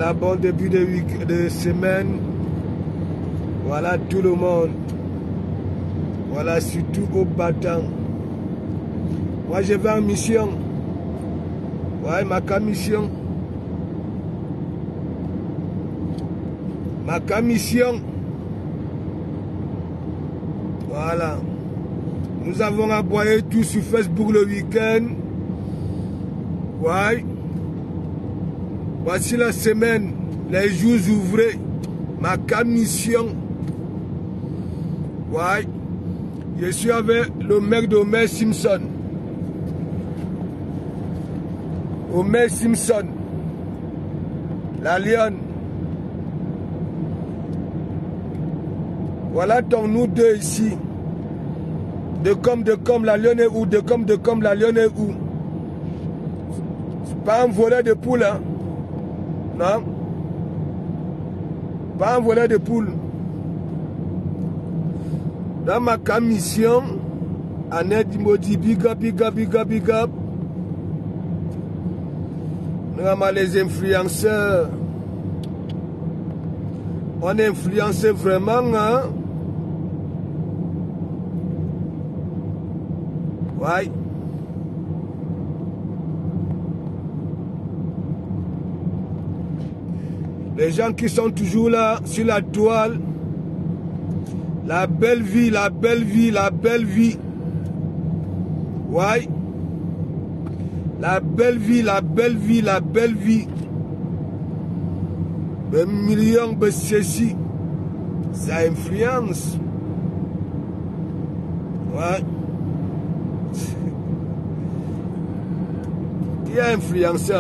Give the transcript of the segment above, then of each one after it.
Voilà, bon début de semaine. Voilà tout le monde. Voilà, surtout aux battants. Moi, je vais en mission. Ouais, ma commission. Ma commission. Voilà. Nous avons envoyé tout sur Facebook le week-end. Ouais. Voici la semaine, les jours ouvrés. Ma commission. Ouais. Je suis avec le mec d'Homer Simpson. Homer Simpson. La lionne. Voilà ton nous deux ici. De comme, la lionne est où? De comme, la lionne est où? C'est pas un volet de poule, hein? Non? Pas un volet de poule. Dans ma commission, Annette Dimodi, big up, big up, big up, big up. Nous avons les influenceurs. On influence vraiment, hein? Ouais. Les gens qui sont toujours là, sur la toile. La belle vie, la belle vie, la belle vie. Ouais. La belle vie, la belle vie, la belle vie. Un million de ceci. Ça influence. Ouais. Qui a influencé?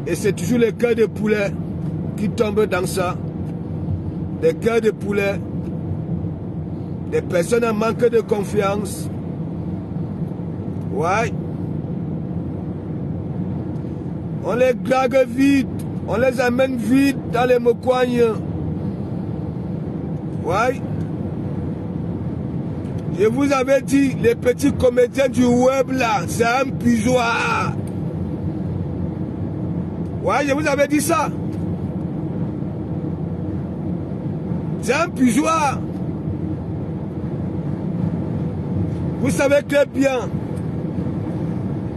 Et c'est toujours les cœurs de poulet qui tombent dans ça. Des cœurs de poulet. Des personnes en manque de confiance. Ouais. On les drague vite. On les amène vite dans les mocognes. Ouais. Je vous avais dit, les petits comédiens du web là, c'est un puzoir. Ouais, je vous avais dit ça. C'est un puzoir. Vous savez très bien,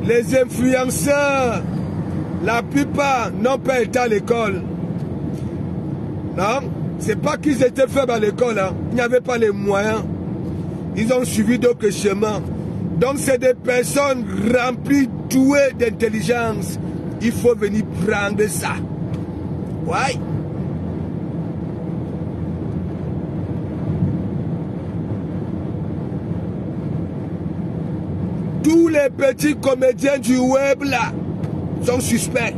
les influenceurs, la plupart n'ont pas été à l'école. Non, c'est pas qu'ils étaient faibles à l'école, hein. Il n'y avait pas les moyens. Ils ont suivi d'autres chemins. Donc c'est des personnes remplies, douées d'intelligence. Il faut venir prendre ça. Ouais. Tous les petits comédiens du web là sont suspects.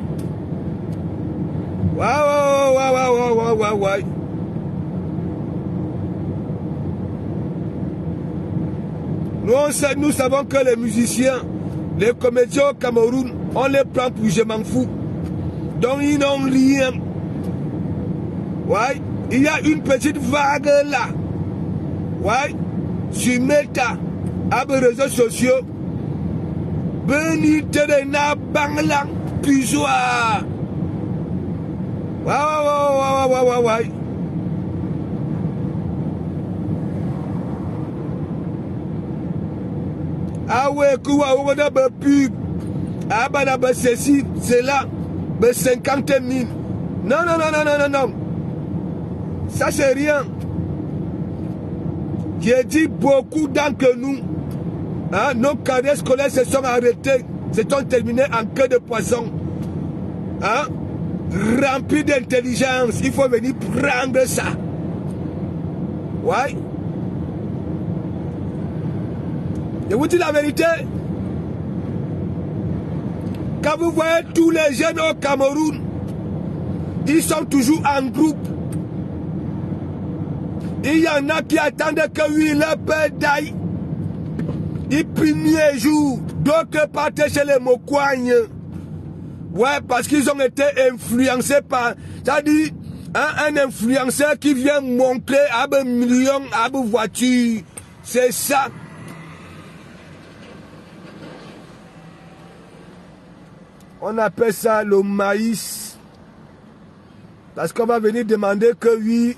Ouais. Nous savons que les musiciens, les comédiens au Cameroun, on les prend pour je m'en fous. Donc ils n'ont rien. Ouais. Il y a une petite vague là. Ouais. Sur Meta, à mes réseaux sociaux. Benite de na banglang puzoir. Ouais. Ah ouais, quoi, on a un pub. Ah bah ceci, c'est là. 50 000. Non. Ça c'est rien. J'ai dit beaucoup d'entre nous. Hein, nos carrières scolaires se sont arrêtées. Se sont terminées en queue de poisson. Hein? Rempli d'intelligence. Il faut venir prendre ça. Ouais. Je vous dis la vérité. Quand vous voyez tous les jeunes au Cameroun, ils sont toujours en groupe. Il y en a qui attendent que oui, leur père d'aille. Les premiers jours, d'autres partaient chez les Mokouagnes. Ouais, parce qu'ils ont été influencés par... C'est-à-dire, un influenceur qui vient montrer à un million, à une voiture. C'est ça. On appelle ça le maïs. Parce qu'on va venir demander que oui,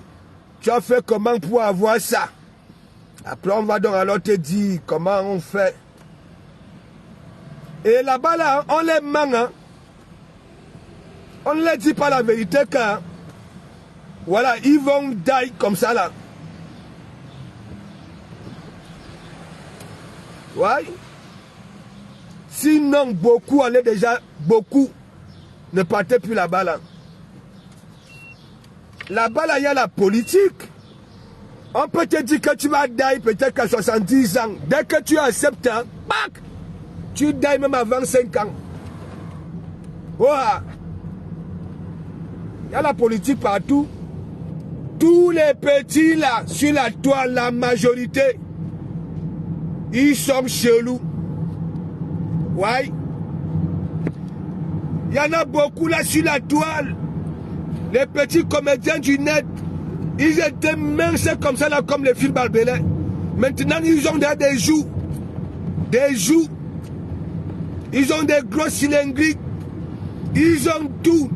tu as fait comment pour avoir ça. Après, on va donc alors te dire comment on fait. Et là-bas, là, on les ment. Hein. On ne leur dit pas la vérité car, voilà, ils vont die comme ça là. Ouais. Sinon, beaucoup allaient déjà, beaucoup ne partaient plus là-bas là. Là-bas là, il y a la politique. On peut te dire que tu vas die peut-être qu'à 70 ans. Dès que tu acceptes, hein, bac, tu die même à 25 ans. Voilà. Il y a la politique partout. Tous les petits là, sur la toile, la majorité, ils sont chelous. Ouais. Il y en a beaucoup là sur la toile. Les petits comédiens du net, ils étaient minces comme ça là, comme les films Barbelin. Maintenant, ils ont des joues. Des joues. Ils ont des gros cylindriques. Ils ont tout.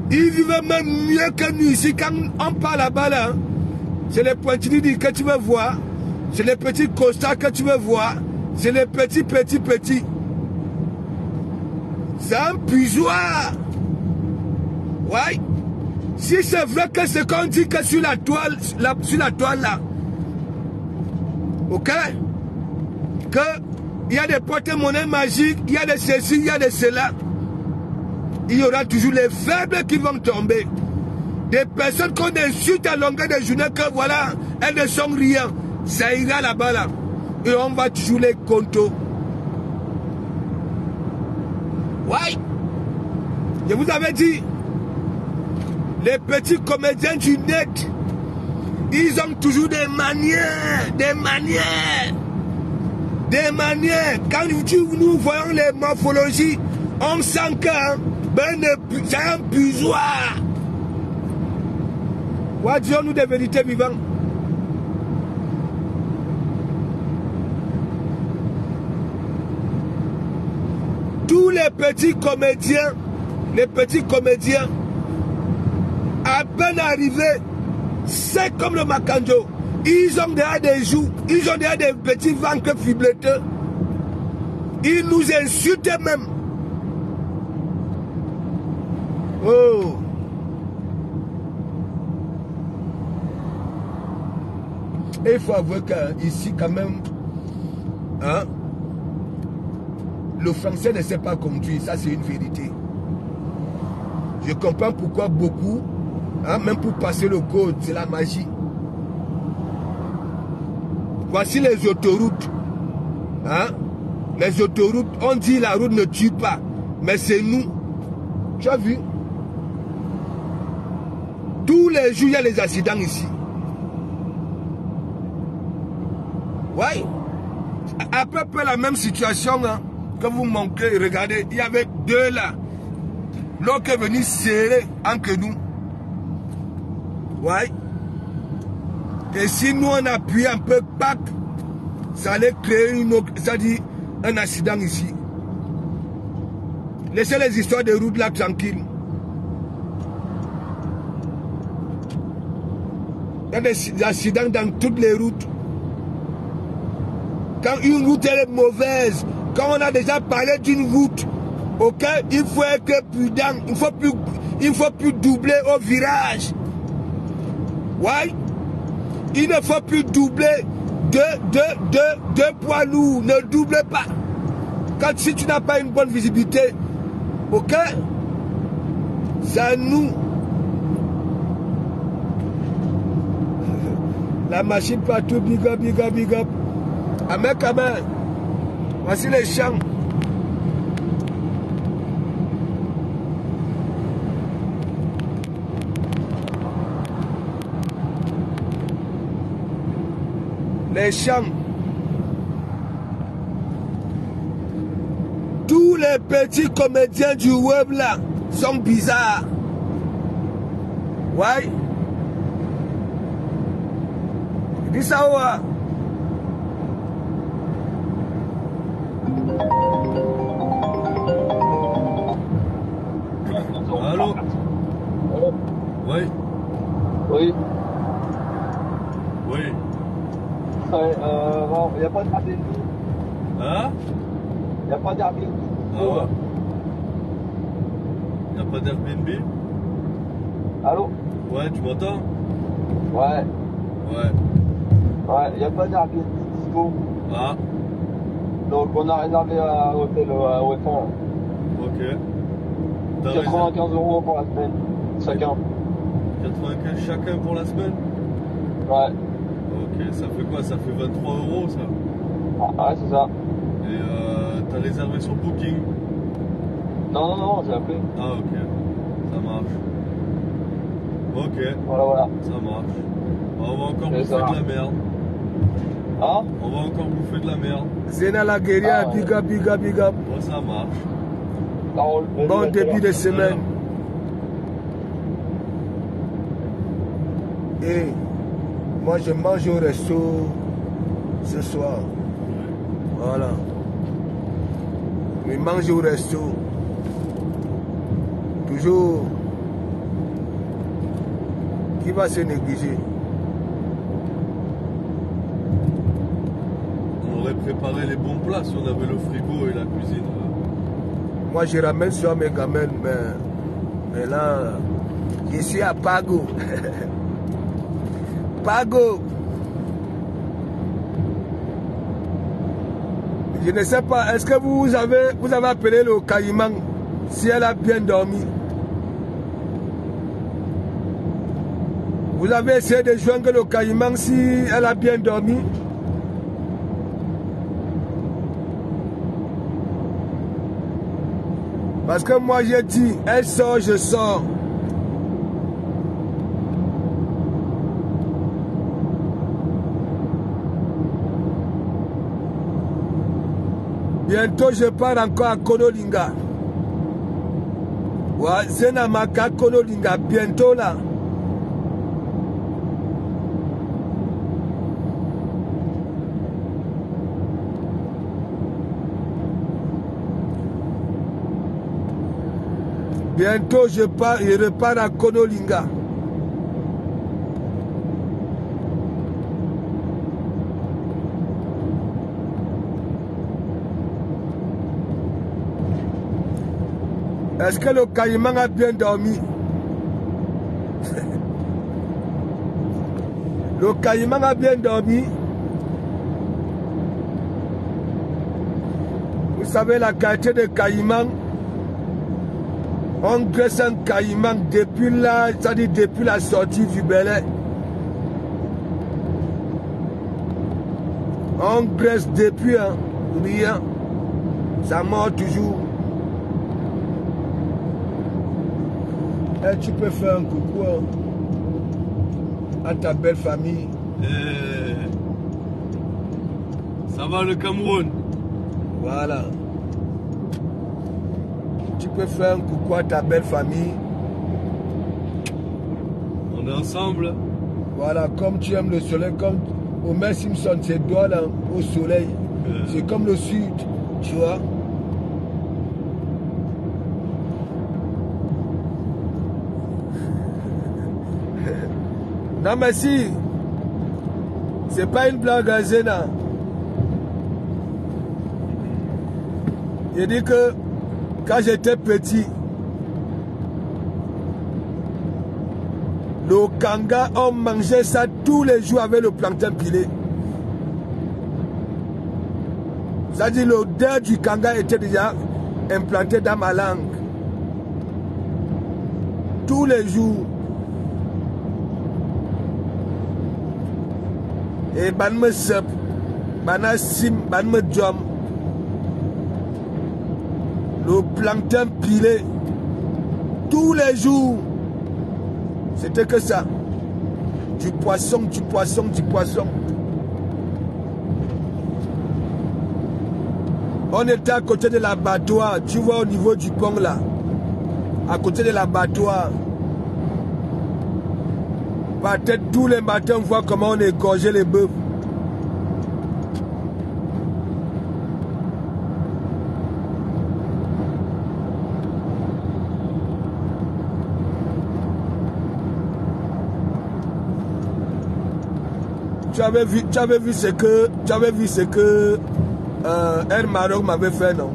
Ils vivent même mieux que nous ici. Quand on parle là-bas, là, c'est les pointillés que tu veux voir. C'est les petits costards que tu veux voir. C'est les petits. C'est un puisoir. Ouais. Si c'est vrai que ce qu'on dit que sur la toile, là, ok, que il y a des porte-monnaies magiques, il y a des ceci, il y a des cela, il y aura toujours les faibles qui vont tomber. Des personnes qu'on insulte à longueur de journée que voilà, elles ne sont rien. Ça ira là-bas là. Et on va toujours les compter. Ouais. Je vous avais dit, les petits comédiens du net, ils ont toujours des manières. Quand nous voyons les morphologies, on sent que c'est un puisoir. Ouais, disons-nous des vérités vivantes. Tous les petits comédiens, à peine arrivés, c'est comme le Macanjo. Ils ont déjà des joues, ils ont déjà des petits ventres fibleteux. Ils nous insultent même. Oh. Et il faut avouer qu'ici, quand même, hein, le français ne sait pas conduire, ça c'est une vérité. Je comprends pourquoi beaucoup, hein, même pour passer le code, c'est la magie. Voici les autoroutes. Hein? Les autoroutes, on dit la route ne tue pas, mais c'est nous. Tu as vu? Tous les jours, il y a les accidents ici. Oui. À peu près la même situation, hein, que vous manquez. Regardez, il y avait deux là. L'autre est venu serrer entre nous. Oui. Et si nous on appuie un peu, pack, ça allait créer un accident ici. Laissez les histoires de routes là tranquilles. Il y a des accidents dans toutes les routes. Quand une route est mauvaise, quand on a déjà parlé d'une route, ok, il faut être prudent, il faut plus doubler au virage. Ouais. Il ne faut plus doubler deux poids lourds. Ne double pas. Si tu n'as pas une bonne visibilité, ok, c'est à nous. La machine partout, big up. Amen. Voici les champs. Les champs. Tous les petits comédiens du web là sont bizarres. Ouais. Dis ça ouais. Il n'y a pas d'Airbnb. Hein? Il n'y a pas d'Airbnb. Ah ouais? Il n'y a pas d'Airbnb? Allô? Ouais, tu m'entends? Ouais. Ouais. Ouais, il n'y a pas d'Airbnb dispo. Ah, Donc on a réservé un hôtel à Ouetton. ok. T'as 95 € pour la semaine. Chacun. 95 chacun pour la semaine? Ouais. Ok, ça fait quoi? Ça fait 23 € ça? Ah, ouais, c'est ça. Et t'as réservé sur Booking? Non, j'ai appelé. Ah ok, ça marche. Ok, Voilà. ça marche. On va encore C'est bouffer ça. de la merde. Hein? On va encore bouffer de la merde. Zena la guérilla, Ah, ouais. big up, big up, big up. Bon, ça marche. Parole. Bon début de semaine. Et moi je mange au resto ce soir. Voilà. Je mange au resto. Toujours. Qui va se négliger? On aurait préparé les bons plats si on avait le frigo et la cuisine. Moi je ramène sur mes gamelles, mais là, je suis à Pago. Pago. Je ne sais pas, est-ce que vous avez appelé le caïman si elle a bien dormi? Vous avez essayé de joindre le caïman si elle a bien dormi? Parce que moi j'ai dit, elle sort, je sors. Bientôt je pars encore à Konolinga. Ouais, Zenamaka Konolinga, bientôt là. Bientôt je repars à Konolinga. Est-ce que le caïman a bien dormi? Le caïman a bien dormi. Vous savez la qualité de caïman. On graisse un caïman depuis là, c'est-à-dire depuis la sortie du Belay. On graisse depuis, hein, rien. Ça mord toujours. Et tu peux faire un coucou à ta belle famille. Ça va le Cameroun? Voilà. Tu peux faire un coucou à ta belle famille. On est ensemble. Voilà, comme tu aimes le soleil, comme Homer Simpson, ses doigts là, au soleil. C'est comme le sud, tu vois. Non mais si, c'est pas une blague à Zena. Il dit que quand j'étais petit, le kanga, on mangeait ça tous les jours avec le plantain pilé. C'est-à-dire l'odeur du kanga était déjà implantée dans ma langue. Tous les jours. Et ban me sep, ban sim, ban me jom. Le plantain pilé. Tous les jours. C'était que ça. Du poisson, du poisson, du poisson. On était à côté de l'abattoir. Tu vois au niveau du pont là. À côté de l'abattoir. Peut-être tous les matins, on voit comment on égorgeait les bœufs. Tu avais vu ce que El Maroc m'avait fait, non?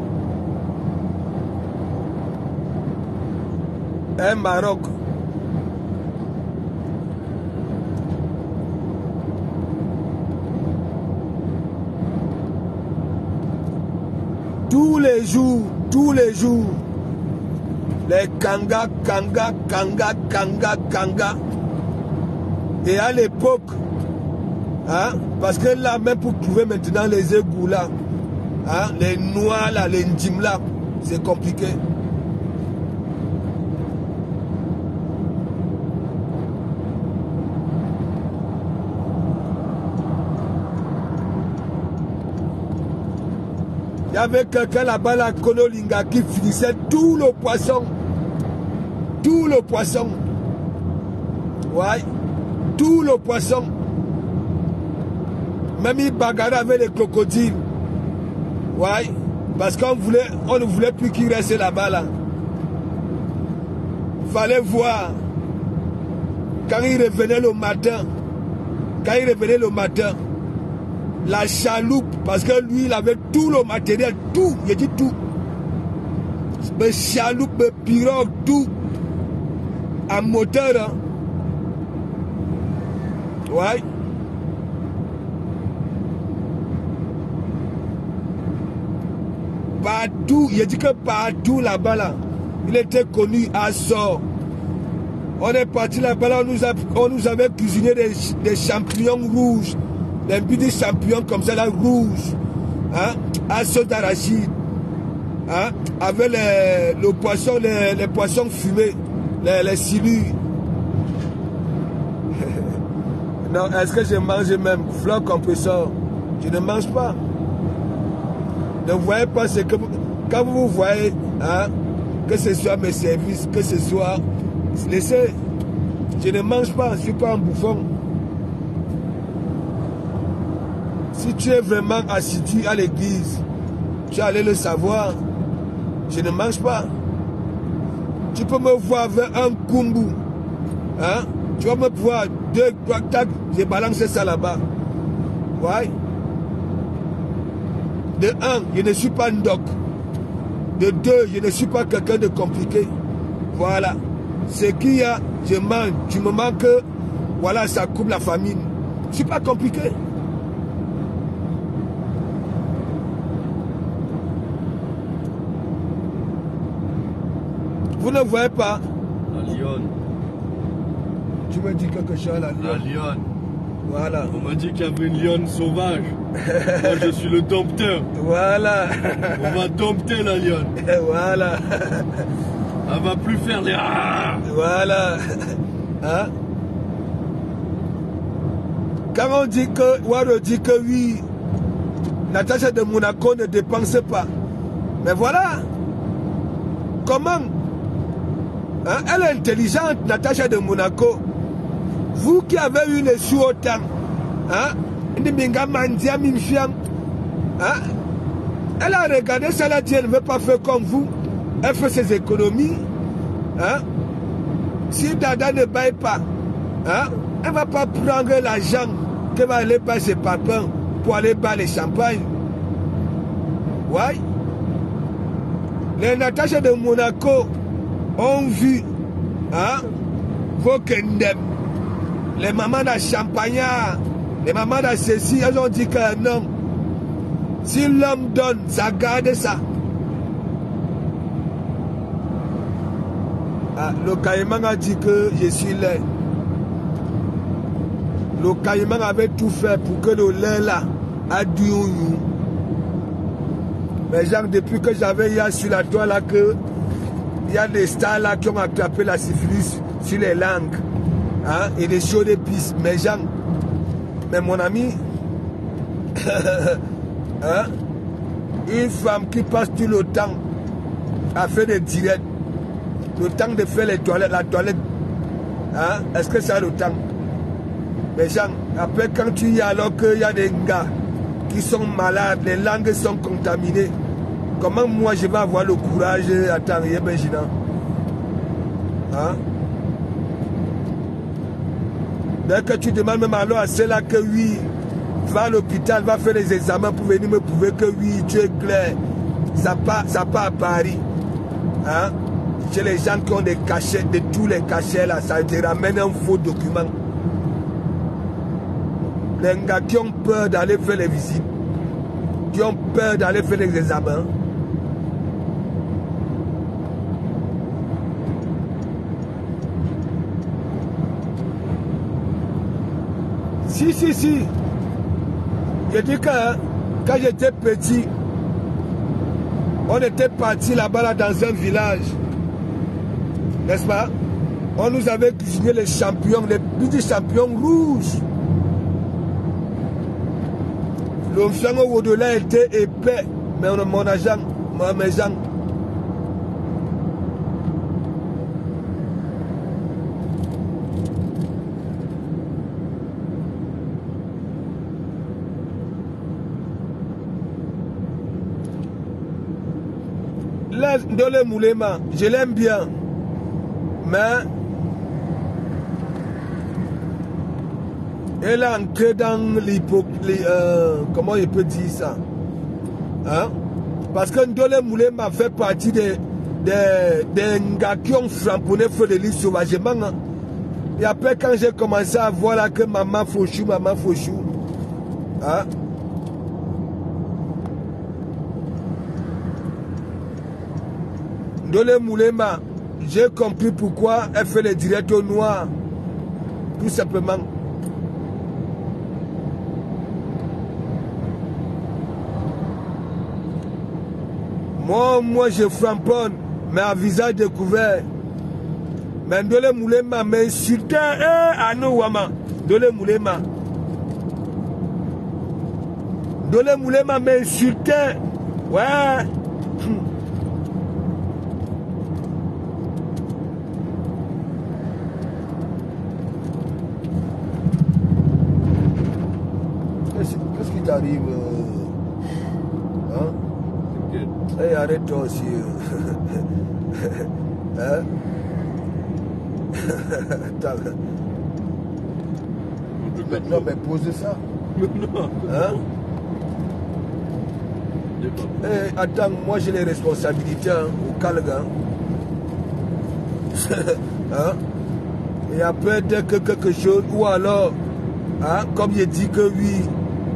El Maroc. Tous les jours, les Kanga. Et à l'époque, hein, parce que là, même pour trouver maintenant les égouts là, hein, les noix là, les ndims là, c'est compliqué. Il y avait quelqu'un là-bas, la Konolinga, qui finissait tout le poisson. Tout le poisson. Ouais. Tout le poisson. Même il bagarrait avec les crocodiles. Ouais. Parce qu'on ne voulait plus qu'il reste là-bas. Là. Il fallait voir. Quand il revenait le matin, la chaloupe, parce que lui, il avait tout le matériel, tout, il dit tout. Mais chaloupe, mais pirogue, tout. En moteur, hein. Ouais. Partout, il dit que partout là-bas, là, il était connu à Sort. On est parti là-bas, là, on nous avait cuisiné des champignons rouges. Des petits champignons comme ça, là, rouges, hein, à sauce d'arachide, hein, avec le poisson, les poissons fumés, les silures. Non, est-ce que je mange même fleur compresseur? Je ne mange pas. Ne voyez pas ce que quand vous voyez, hein, que ce soit mes services, que ce soit, laissez. Je ne mange pas, je ne suis pas un bouffon. Si tu es vraiment assidu à l'église, tu allais le savoir. Je ne mange pas. Tu peux me voir avec un kumbu. Hein? Tu vas me voir 2, 3, 4, j'ai balancé ça là-bas. Ouais. De 1, je ne suis pas un doc. De 2, je ne suis pas quelqu'un de compliqué. Voilà. Ce qu'il y a, je mange. Du moment que, voilà, ça coupe la famine. Je ne suis pas compliqué. Vous ne voyez pas? La lionne. Tu me dis quelque chose, la lionne? La lionne. Voilà. On m'a dit qu'il y avait une lionne sauvage. Moi, je suis le dompteur. Voilà. On va dompter la lionne. Voilà. Elle va plus faire les... Voilà. Hein? Quand on dit que, Waro dit que oui, Natacha de Monaco ne dépense pas. Mais voilà. Comment? Hein? Elle est intelligente, Natacha de Monaco. Vous qui avez eu les sous autant, hein? Hein? Elle a regardé ça, elle a dit elle ne veut pas faire comme vous. Elle fait ses économies. Hein? Si Dada ne baille pas, hein? Elle ne va pas prendre l'argent qu'elle va aller par ses papas pour aller boire les champagnes. Ouais. Les Natacha de Monaco ont vu, hein, vos kendem, les mamans de champagnard, les mamans de ceci, elles ont dit qu'un homme, si l'homme donne, ça garde ça. Ah, le Caïman a dit que je suis laid. Le Caïman avait tout fait pour que le lait là a du ou. Mais genre, depuis que j'avais eu sur la toile là que il y a des stars là qui ont attrapé la syphilis sur les langues, hein, et des chauds d'épices. Mais genre, mais mon ami, hein, une femme qui passe tout le temps à faire des directs, le temps de faire les toilettes, la toilette, hein, est-ce que ça a le temps? Mais genre, après quand tu y es alors qu'il y a des gars qui sont malades, les langues sont contaminées. Comment moi je vais avoir le courage à t'arriver, Benjina? Hein? Dès que tu demandes même alors à ceux-là que oui, va à l'hôpital, va faire les examens pour venir me prouver que oui, tu es clair. Ça part à Paris. Hein? Chez les gens qui ont des cachets, de tous les cachets là, ça te ramène un faux document. Les gars qui ont peur d'aller faire les visites, qui ont peur d'aller faire les examens. Si. Je dis que quand j'étais petit, on était parti là-bas là, dans un village. N'est-ce pas? On nous avait cuisiné les champignons, les petits champignons rouges. Le fiango au-delà était épais, mais on a mon agent, mes gens. Là, dans le moulema, je l'aime bien, mais elle est entrée dans comment il peut dire ça, hein? Parce que Ndole Moulema fait partie des gars qui ont framponné feu de l'île sauvagement. Hein? Et après, quand j'ai commencé à voir là que maman Fauchou, hein? Ndole Moulema, j'ai compris pourquoi elle fait les directs au noir. Tout simplement. Moi, je framponne, mais à visage découvert. Mais Ndole Moulema m'insultait, à nous, Wama. Ndole Moulema. Ndole Moulema m'insultait. Ouais. Qu'est-ce qui t'arrive? Hein? Hey, arrête-toi aussi. Hein? Non, mais pose ça. Hein? Hey, attends, moi j'ai les responsabilités hein, au Calga. Hein? Et après, dès que quelque chose, ou alors, hein, comme je dis que oui,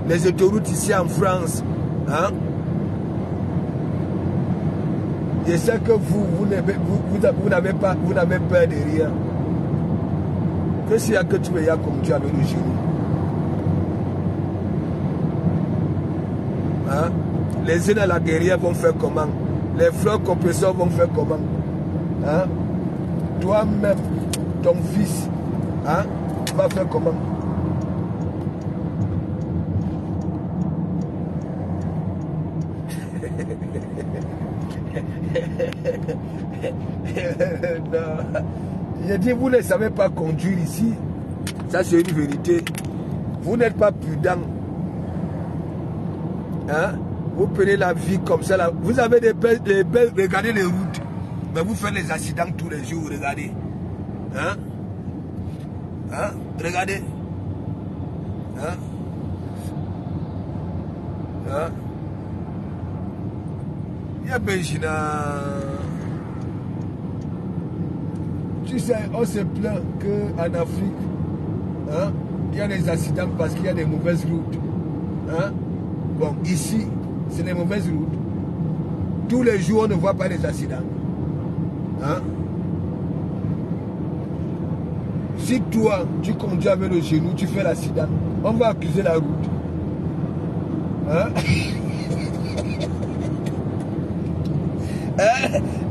les autoroutes ici en France, hein? Je sais que vous n'avez pas peur de rien. Que s'il y a que tu veux comme tu as avec le genou. Hein? Les unes à la guerrière vont faire comment? Les fleurs compresseurs vont faire comment? Hein? Toi-même, ton fils, hein, va faire comment? Non. J'ai dit, vous ne savez pas conduire ici. Ça, c'est une vérité. Vous n'êtes pas prudent. Hein? Vous prenez la vie comme ça. Là. Vous avez des belles, regardez les routes. Mais vous faites les accidents tous les jours. Regardez. Hein? Hein? Regardez. Hein? Hein? Il y a Benjina. Tu sais, on se plaint qu'en Afrique, hein, il y a des accidents parce qu'il y a des mauvaises routes. Hein? Bon, ici, c'est des mauvaises routes. Tous les jours, on ne voit pas des accidents. Hein? Si toi, tu conduis avec le genou, tu fais l'accident, on va accuser la route. Hein?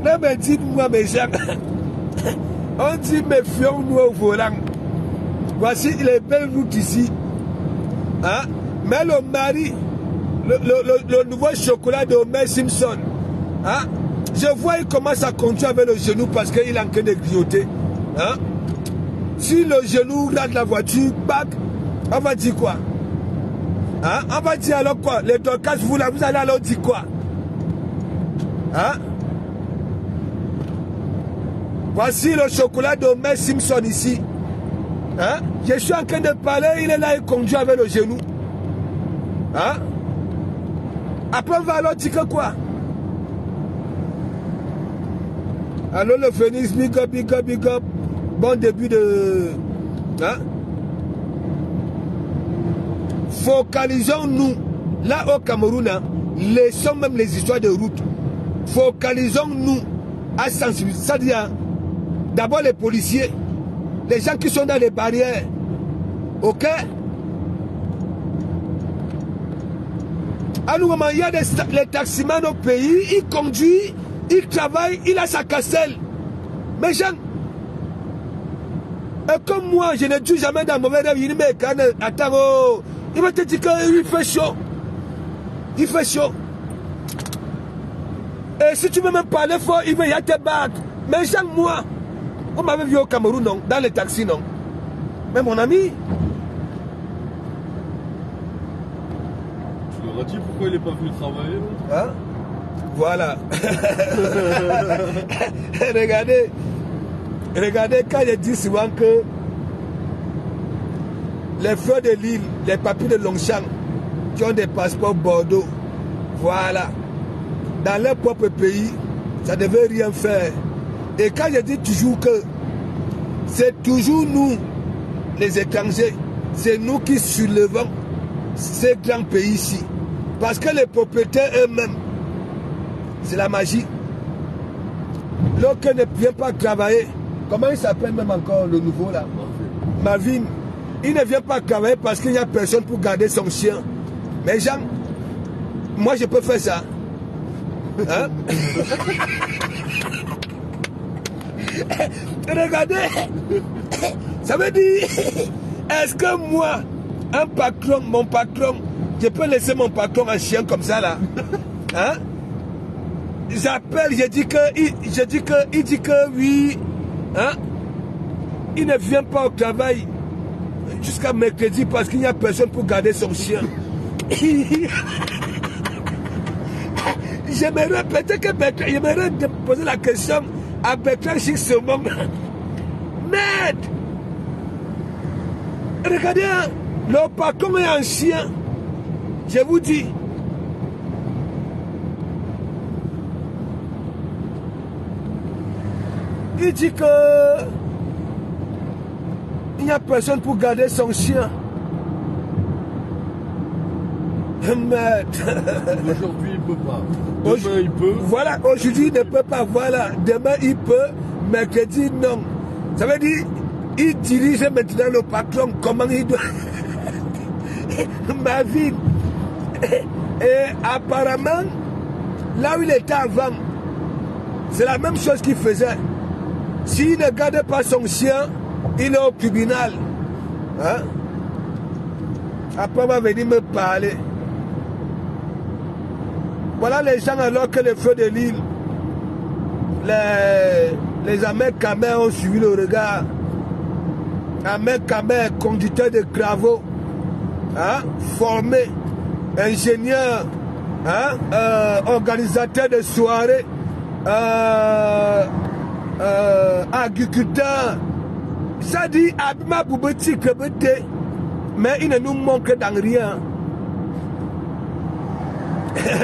Non mais dites-moi mes chers, on dit méfions-nous au volant. Voici les belles routes ici. Hein? Mais le mari, le nouveau chocolat de Homer Simpson, hein? Je vois il commence à conduire avec le genou parce qu'il est en train de grignoter. Hein? Si le genou rate la voiture, back, on va dire quoi? Hein? On va dire alors quoi? Les Dorcas, vous allez alors dire quoi? Hein? Voici le chocolat de Homer Simpson ici. Hein? Je suis en train de parler, il est là, il conduit avec le genou. Hein? Après, on va alors dire que quoi? Alors le Phoenix, big up, big up, big up. Bon début de... Hein? Focalisons-nous. Là au Cameroun, hein, laissons même les histoires de route. Focalisons-nous à sensibiliser. C'est-à-dire, d'abord les policiers, les gens qui sont dans les barrières. Ok? À nous, il y a les taximans au pays, il conduit, il travaille, il a sa casselle. Mais gens, comme moi, je ne dis jamais dans mauvais rêve, il me dit, attends, oh, il va te dire qu'il fait chaud. Il fait chaud. Et si tu veux même parler fort, il va y te battre. Mais gens, moi, vous m'avez vu au Cameroun, non? Dans les taxis, non? Mais mon ami, tu leur as dit pourquoi il n'est pas venu travailler, hein? Voilà. Regardez, regardez quand je dis souvent que les fleurs de l'île, les papiers de Longchamp, qui ont des passeports Bordeaux, voilà, dans leur propre pays, ça ne devait rien faire. Et quand je dis toujours que c'est toujours nous, les étrangers, c'est nous qui soulevons ces grands pays ici. Parce que les propriétaires eux-mêmes, c'est la magie. L'autre ne vient pas travailler. Comment il s'appelle même encore le nouveau là? Marvin. Il ne vient pas travailler parce qu'il n'y a personne pour garder son chien. Mais Jean, moi je peux faire ça. Hein? Regardez. Ça veut dire, est-ce que moi, un patron, mon patron, je peux laisser mon patron en chien comme ça là? Hein? J'appelle, il dit que oui, hein? Il ne vient pas au travail jusqu'à mercredi parce qu'il n'y a personne pour garder son chien. J'aimerais peut-être que Bertrand, j'aimerais poser la question à Bertrand Chixomon. Merde! Regardez, hein, le patron est un chien. Je vous dis. Il dit que il n'y a personne pour garder son chien. Merde. Aujourd'hui, il ne peut pas. Demain, il peut. Voilà, aujourd'hui, il ne peut pas. Voilà, demain, il peut. Mercredi, non. Ça veut dire, il dirige maintenant le patron. Comment il doit... Ma vie. Et apparemment, là où il était avant, c'est la même chose qu'il faisait. S'il ne garde pas son chien, il est au tribunal. Hein? Après, on va venir me parler. Voilà les gens alors que les feux de l'île, les Ahmed Kamer ont suivi le regard. Ahmed Kamer, conducteur de travaux, hein? Formé, ingénieur, hein? Organisateur de soirées, agriculteur. Ça dit Abima Boubeti Kebete, mais il ne nous manque dans rien.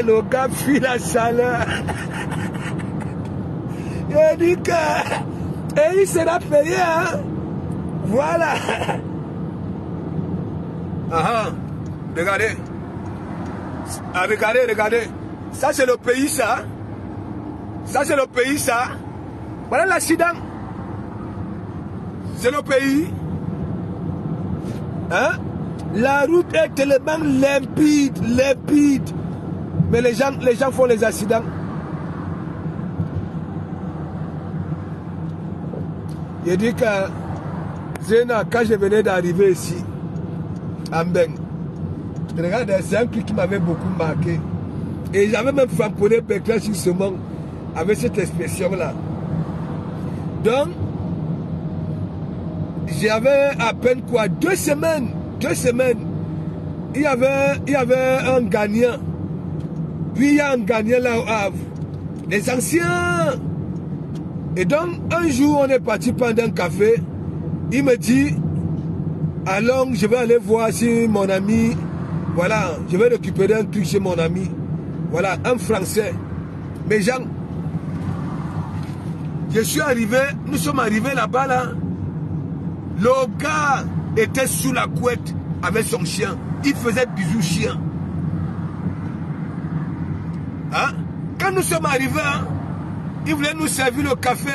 Le gars fuit la chaleur. Il dit que et il sera payé, hein? Voilà. Regardez. Ah, regardez, regardez. Ça c'est le pays, ça. Ça c'est le pays, ça. Voilà l'accident. C'est le pays. Hein? La route est tellement limpide, limpide. Mais les gens font les accidents. Il dit que Zéna, quand je venais d'arriver ici, à Mbeng, regarde, c'est un truc qui m'avait beaucoup marqué. Et j'avais même framponné Bertrand Chixomon avec cette expression-là. Donc, j'avais à peine quoi, 2 semaines. Il y avait un gagnant. Puis il y a un gagnant là au Havre. Les anciens. Et donc, un jour, on est parti prendre un café. Il me dit, allons, je vais aller voir si mon ami Voilà, je vais récupérer un truc chez mon ami. Voilà, un Français. Mais Jean, je suis arrivé, nous sommes arrivés là-bas, là. Le gars était sous la couette avec son chien. Il faisait bisous chien. Hein? Quand nous sommes arrivés, hein, il voulait nous servir le café.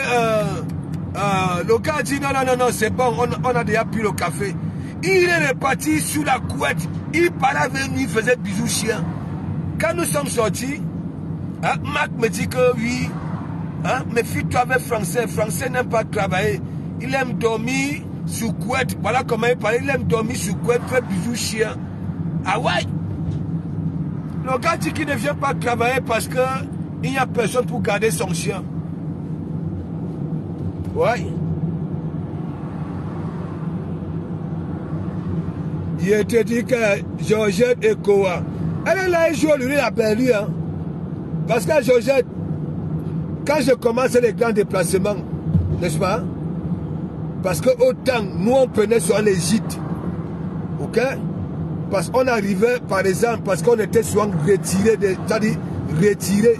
Le gars a dit non, c'est bon, on a déjà pris le café. Il est reparti sous la couette. Il parlait avec nous, il faisait bisous chien. Quand nous sommes sortis, hein, Marc me dit que oui, hein, méfie-toi avec Français. Français n'aime pas travailler. Il aime dormir sous couette. Voilà comment il parle. Il aime dormir sous couette, faire bisous chien. Ah ouais? Le gars dit qu'il ne vient pas travailler parce qu'il n'y a personne pour garder son chien. Ouais. Je te dis que Georgette et Koa, elle est là, elle joue lui la perdu, hein. Parce que Georgette, quand je commence les grands déplacements, n'est-ce pas? Parce que autant nous on prenait sur les gîtes, ok? Parce qu'on arrivait, par exemple, parce qu'on était souvent retiré, c'est-à-dire retiré.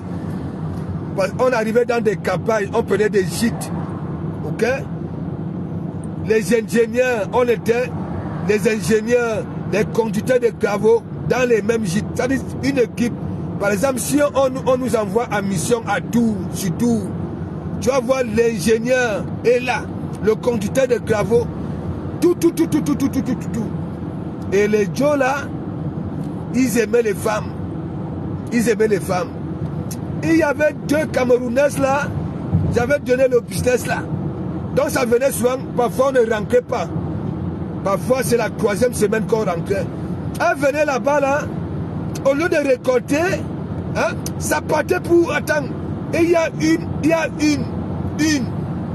Parce qu'on arrivait dans des campagnes, on prenait des gîtes, ok? Les ingénieurs, on était les ingénieurs, les conducteurs de travaux dans les mêmes gîtes. C'est-à-dire une équipe. Par exemple, si on nous envoie en mission à Tours, sur Tours, tu vas voir l'ingénieur est là, le conducteur de travaux, tout. Et les Joe là, ils aimaient les femmes. Ils aimaient les femmes. Il y avait 2 Camerounaises là, j'avais donné le business là. Donc ça venait souvent, parfois on ne rentrait pas. Parfois c'est la 3e semaine qu'on rentrait. Elle venait là-bas là, au lieu de récolter, hein, ça partait pour attendre. Et il y a une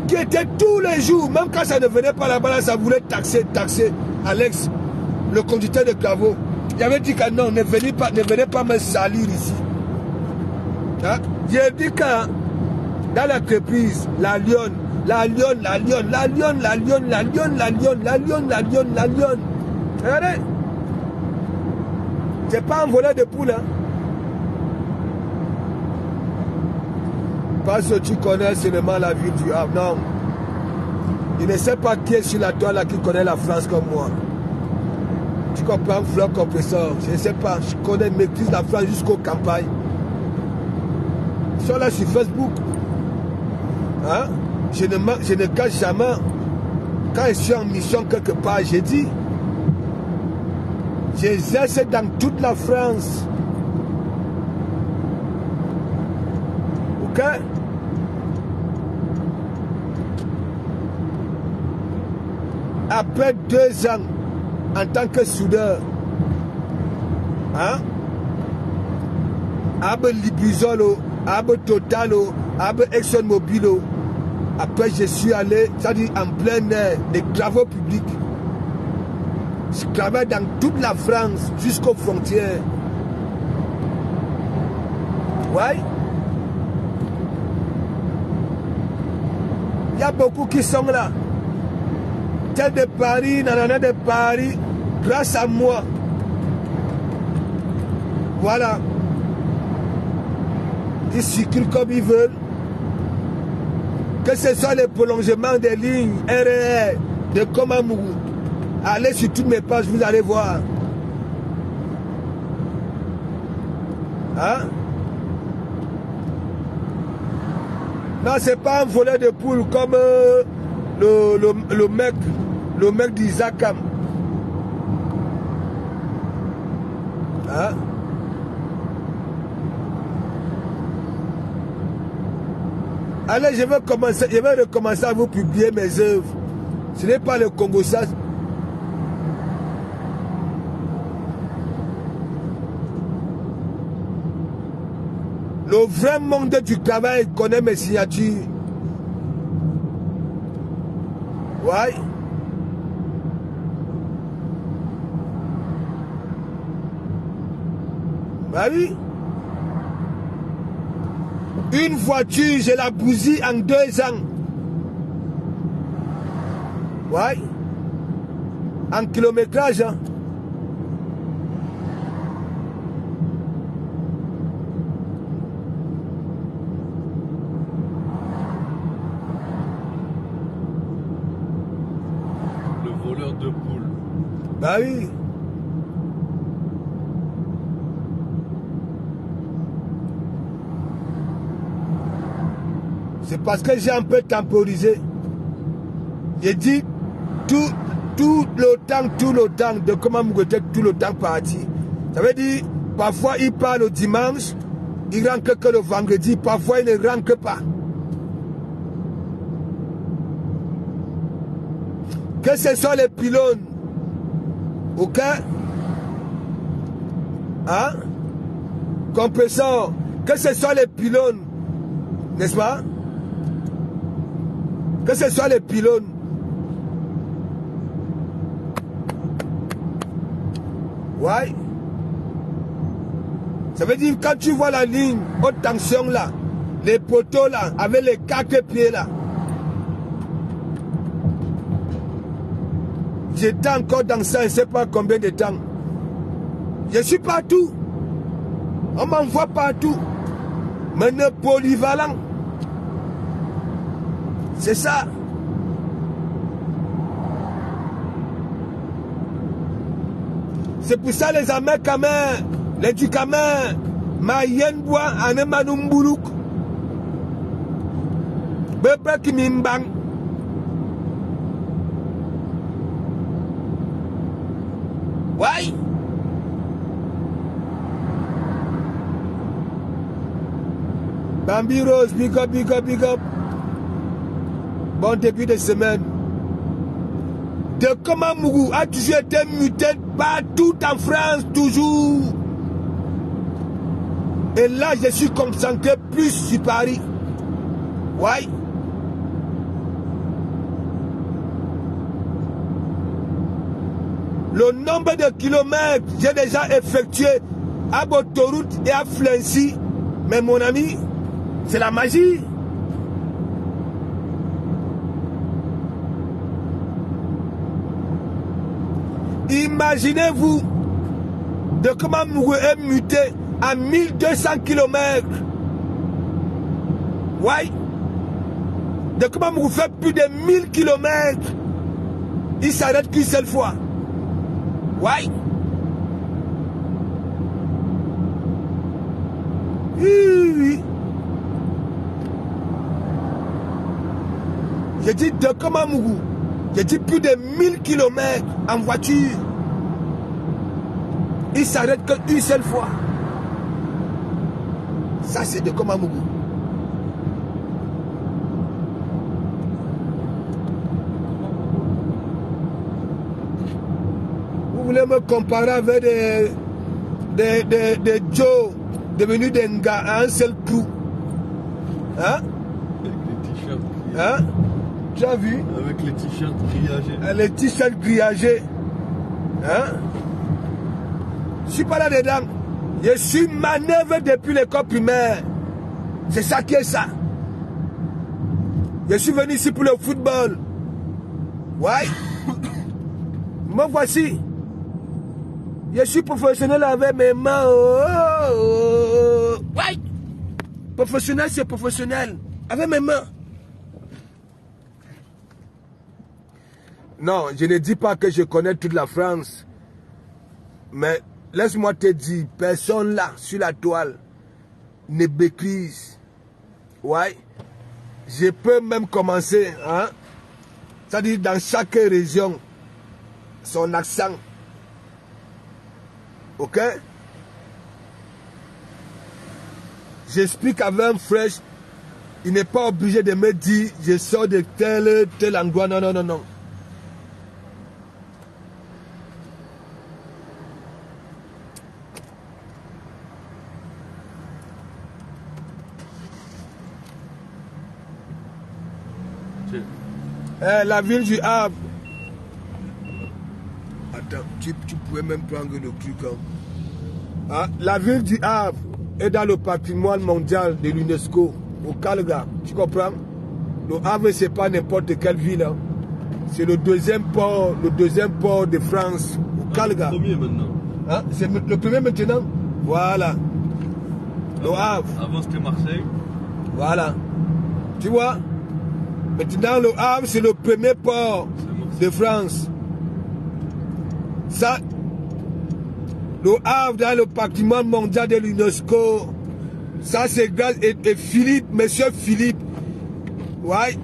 qui était tous les jours, même quand ça ne venait pas là-bas, là, ça voulait taxer Alex, le conducteur de travaux. Il avait dit que non, ne venez pas me salir ici. Hein? J'ai dit que dans l'entreprise, la lionne. Regardez. C'est pas un volet de poule, hein. Parce que tu connais seulement la ville du Havre. Non. Il ne sait pas qui est sur la toile là qui connaît la France comme moi. Tu comprends, fleur compresseur. Je ne sais pas. Je connais, maîtrise la France jusqu'aux campagnes. Ils sont là sur Facebook. Hein? Je ne cache jamais. Quand je suis en mission quelque part, j'ai dit, j'exerce dans toute la France. Ok? Après 2 ans, en tant que soudeur, hein? Abe Libizolo, Abe Totalo, Abe Exxon Mobilo. Après, je suis allé, c'est-à-dire en plein air, des travaux publics. Je travaille dans toute la France, jusqu'aux frontières. Ouais. Il y a beaucoup qui sont là. Tel de Paris, nanana de Paris, grâce à moi. Voilà. Ils circulent comme ils veulent. Que ce soit les prolongements des lignes RER de Komamou. Allez sur toutes mes pages, vous allez voir. Hein? Non, c'est pas un volet de poule comme le mec d'Isakam. Hein? Allez, je vais recommencer à vous publier mes œuvres. Ce n'est pas le Congo, ça. Le vrai monde du travail connaît mes signatures. Ouais. Bah oui. Une voiture, je la bousille en 2 ans. Ouais. En kilométrage. Hein. Bah oui. C'est parce que j'ai un peu temporisé. J'ai dit tout le temps de comment vous êtes tout le temps parti. Ça veut dire, parfois il part le dimanche, il rentre que le vendredi, parfois il ne rentre pas. Que ce soit les pylônes, ok? Hein? Compresseur, que ce soit les pylônes, n'est-ce pas? Que ce soit les pylônes. Ouais. Ça veut dire quand tu vois la ligne haute tension là, les poteaux là, avec les 4 pieds là. J'étais encore dans ça, je ne sais pas combien de temps. Je suis partout. On m'envoie partout. Maintenant polyvalent. C'est ça. C'est pour ça les Américains, les Ducamins, Mayenbois, Anemanumburuk, Bebe Kimimbang. Ouais. Bambi Rose, big up, big up, big up. Bon début de semaine. De comment Mougou a toujours été muté partout en France, toujours. Et là, je suis concentré plus sur Paris. Ouais. Le nombre de kilomètres que j'ai déjà effectué à Botoroute et à Flency, mais mon ami, c'est la magie. Imaginez-vous de comment Mougou est muté à 1200 km. Ouais. De comment Mougou fait plus de 1000 km. Il s'arrête qu'une seule fois. Ouais. Oui. J'ai dit de comment Mougou. J'ai dit plus de 1000 km en voiture. Il s'arrête qu'une seule fois. Ça, c'est de Komamougou. Vous voulez me comparer avec des Joe devenus des gars à un seul coup? Hein? Avec les t-shirts. Hein? Tu as vu? Avec les t-shirts grillagés. Les t-shirts grillagés. Hein? Je suis pas là-dedans. Je suis manœuvre depuis l'école primaire. C'est ça qui est ça. Je suis venu ici pour le football. Ouais. Me voici. Je suis professionnel avec mes mains. Ouais. Professionnel, c'est professionnel. Avec mes mains. Non, je ne dis pas que je connais toute la France. Mais laisse-moi te dire, personne là, sur la toile, ne maîtrise. Ouais. Je peux même commencer, hein. C'est-à-dire dans chaque région, son accent. Ok? J'explique avec un fraîche. Il n'est pas obligé de me dire, je sors de tel endroit. Non, non, non, non. La ville du Havre. Attends, tu pouvais même prendre le truc. Hein. Ah, la ville du Havre est dans le patrimoine mondial de l'UNESCO, au Calgary. Tu comprends? Le Havre, c'est pas n'importe quelle ville. Hein. C'est le deuxième port de France, au Calgary. C'est le premier maintenant. Hein? C'est le premier maintenant? Voilà. Le Havre. Avant, c'était Marseille. Voilà. Tu vois? Maintenant, le Havre, c'est le premier port de France. Ça, le Havre dans le patrimoine mondial de l'UNESCO. Ça, c'est grâce et Philippe, monsieur Philippe. Ouais.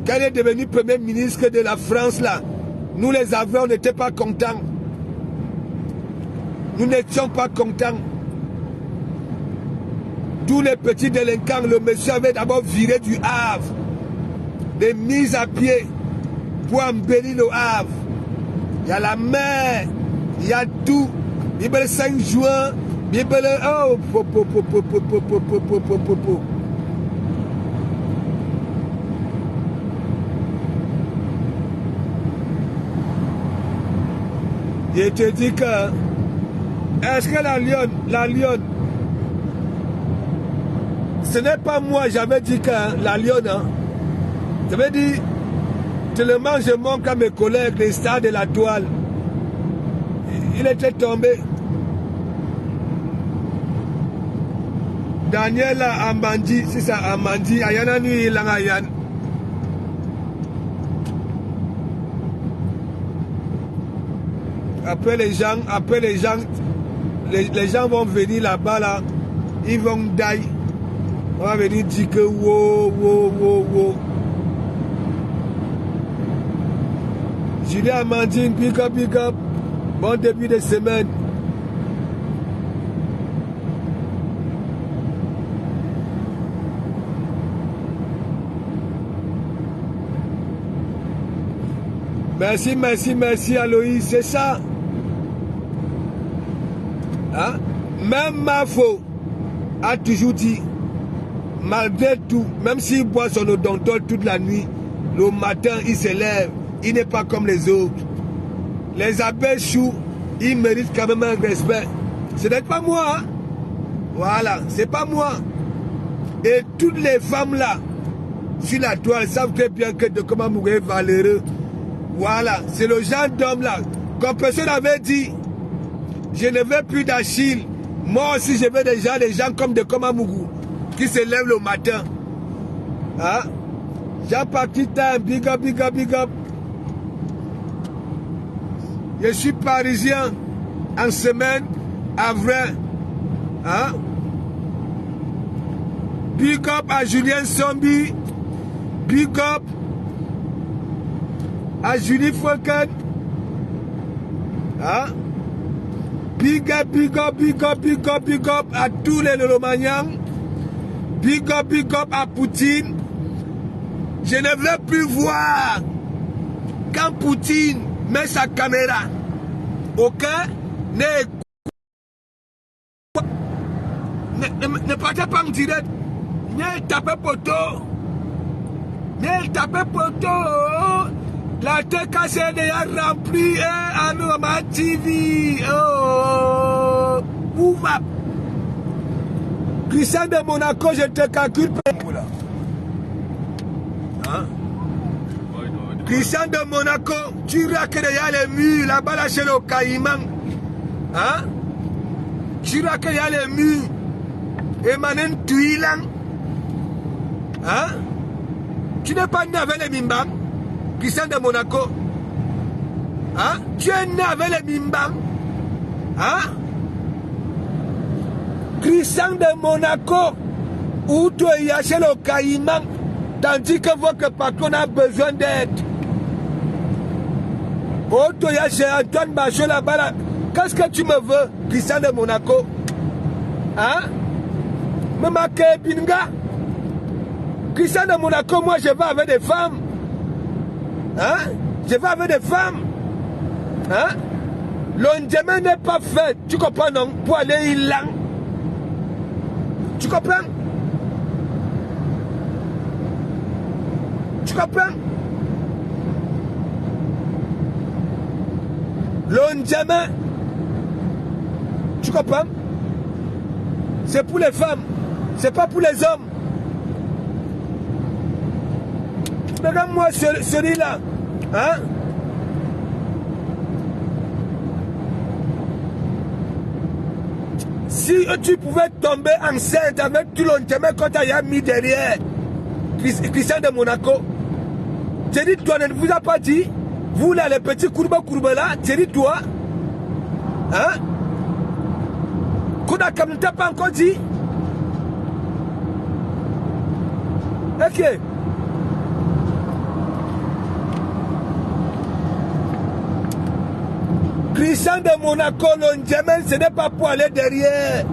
Quand il est devenu premier ministre de la France, là, nous les Havrais, on n'était pas contents. Nous n'étions pas contents. Tous les petits délinquants, le monsieur avait d'abord viré du Havre. Des mises à pied pour embellir le Havre. Il y a la mer, il y a tout. Bible 5 juin, Bible... Oh, Je te dis que... Est-ce que la lionne... Ce n'est pas moi, j'avais dit que la lionne... Hein, j'avais dit... Tellement je manque à mes collègues, les stars de la toile. Il était tombé. Daniel Amandi, c'est ça, Amandi, Ayana Nui Langayan. Après les gens vont venir là-bas, là, ils vont die. On va venir dire que wow. Julien Amandine, big up. Bon début de semaine. Merci Aloïs, c'est ça. Hein? Même Mafo a toujours dit, malgré tout, même s'il boit son odontol toute la nuit, le matin il se lève, il n'est pas comme les autres. Les abbés choux, ils méritent quand même un respect. Ce n'est pas moi. Hein? Voilà, c'est pas moi. Et toutes les femmes là, sur la toile, savent très bien que de comment mourir valeureux. Voilà, c'est le genre d'homme là. Comme personne avait dit, je ne veux plus d'Achille. Moi aussi, je veux déjà des gens comme de Komamougou, qui se lèvent le matin. Hein? Jean-Patrick, big up. Je suis parisien en semaine à vrai. Hein? Big up à Julien Sombi. Big up à Julie Fouquet. Hein? Big up à tous les Lolomanians. Big up à Poutine. Je ne veux plus voir quand Poutine met sa caméra. Ok? Ne partez pas en direct. Ne tapez poteau. La TKC est déjà remplie à Noma TV. Oh, Boumap. Christian de Monaco, je te calcule. Hein? Christian de Monaco, tu vois que il y a les murs là-bas là chez le Caïman. Hein? Tu vois qu'il y a les murs. Et maintenant, tu es là. Hein? Tu n'es pas né avec les Mimbang. Christian de Monaco. Hein? Tu es né avec les Mimbang. Hein? Christian de Monaco. Où tu es chez le Caïman. Tandis que votre patron a besoin d'aide. Oh, tu es chez Antoine Bachot là-bas. Là. Qu'est-ce que tu me veux, Christian de Monaco? Hein? Me marquer Binga. Christian de Monaco, moi je vais avec des femmes. Hein? Je vais avec des femmes. Hein? L'endemain n'est pas fait. Tu comprends, non? Pour aller là. Tu comprends? Tu comprends? L'endemain. Tu comprends? C'est pour les femmes. C'est pas pour les hommes. Regarde-moi celui-là. Hein? Si tu pouvais tomber enceinte avec tout l'enterrement quand tu as mis derrière Christian de Monaco, j'ai dit, toi ne vous a pas dit, Vous là, les petits courbes là, Thierry, toi, hein? Qu'on a comme t'as pas encore dit? Ok. Christian de Monaco, l'Ondjemen, ce n'est pas pour aller derrière.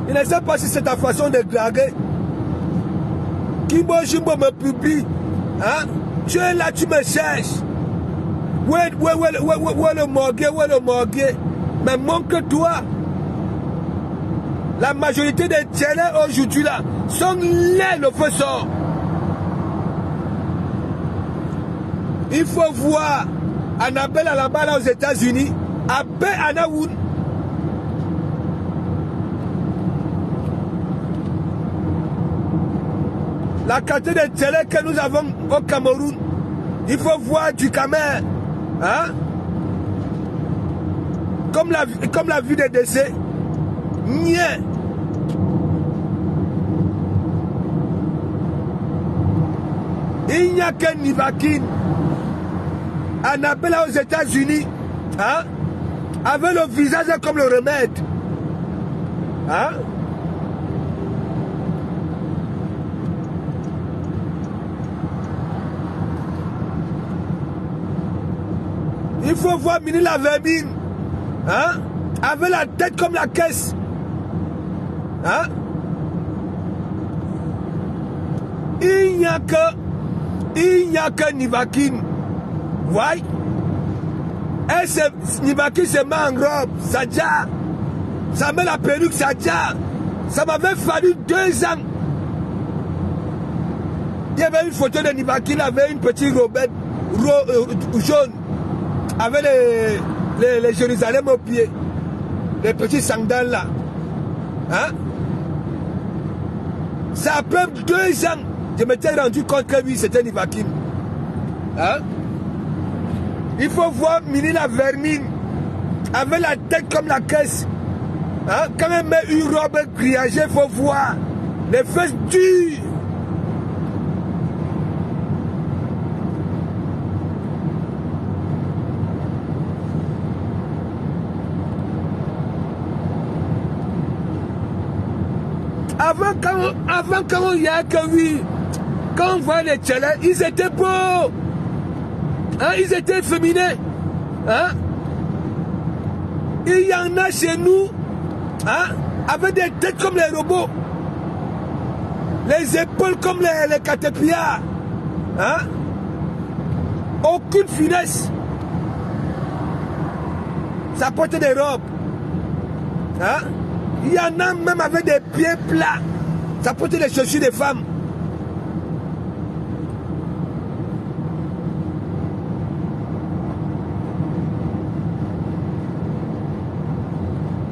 Je ne sais pas si c'est ta façon de draguer. Kimbo Jimbo me publie. Hein? Tu es là, tu me cherches. Où est le morgue? Mais montre-toi. La majorité des télés aujourd'hui là sont laids, le feu sort. Il faut voir Annabelle là-bas là aux États-Unis. Abbé Anaoun. La qualité de télé que nous avons au Cameroun, il faut voir du Camer. Hein? Comme la vue des décès. Nien. Il n'y a qu'un Nivakin. Annabelle aux États-Unis. Hein? Avec le visage comme le remède. Hein? Il faut voir Mini la vermine. Hein? Avec la tête comme la caisse. Hein? Il n'y a que Nivakin. Ouais. Et Nivakin se met en robe. Ça déjà. Ça met la perruque, ça déjà. Ça m'avait fallu 2 ans. Il y avait une photo de Nivakin avec une petite robette jaune. Avec les Jérusalem au pied. Les petits sandales là. Hein? Ça a pris 2 ans. Je m'étais rendu compte que oui, c'était Nivakin. Hein? Il faut voir Mini la vermine. Avec la tête comme la caisse. Hein? Quand elle met une robe grillagée, il faut voir. Les fesses dures. Avant quand il y a que oui, quand on voit les tchèlets, ils étaient beaux, hein, ils étaient féminins, hein. Il y en a chez nous, hein, avec des têtes comme les robots, les épaules comme les caterpillars, hein, aucune finesse. Ça porte des robes, hein. Il y en a même avec des pieds plats. Ça porte les chaussures des femmes.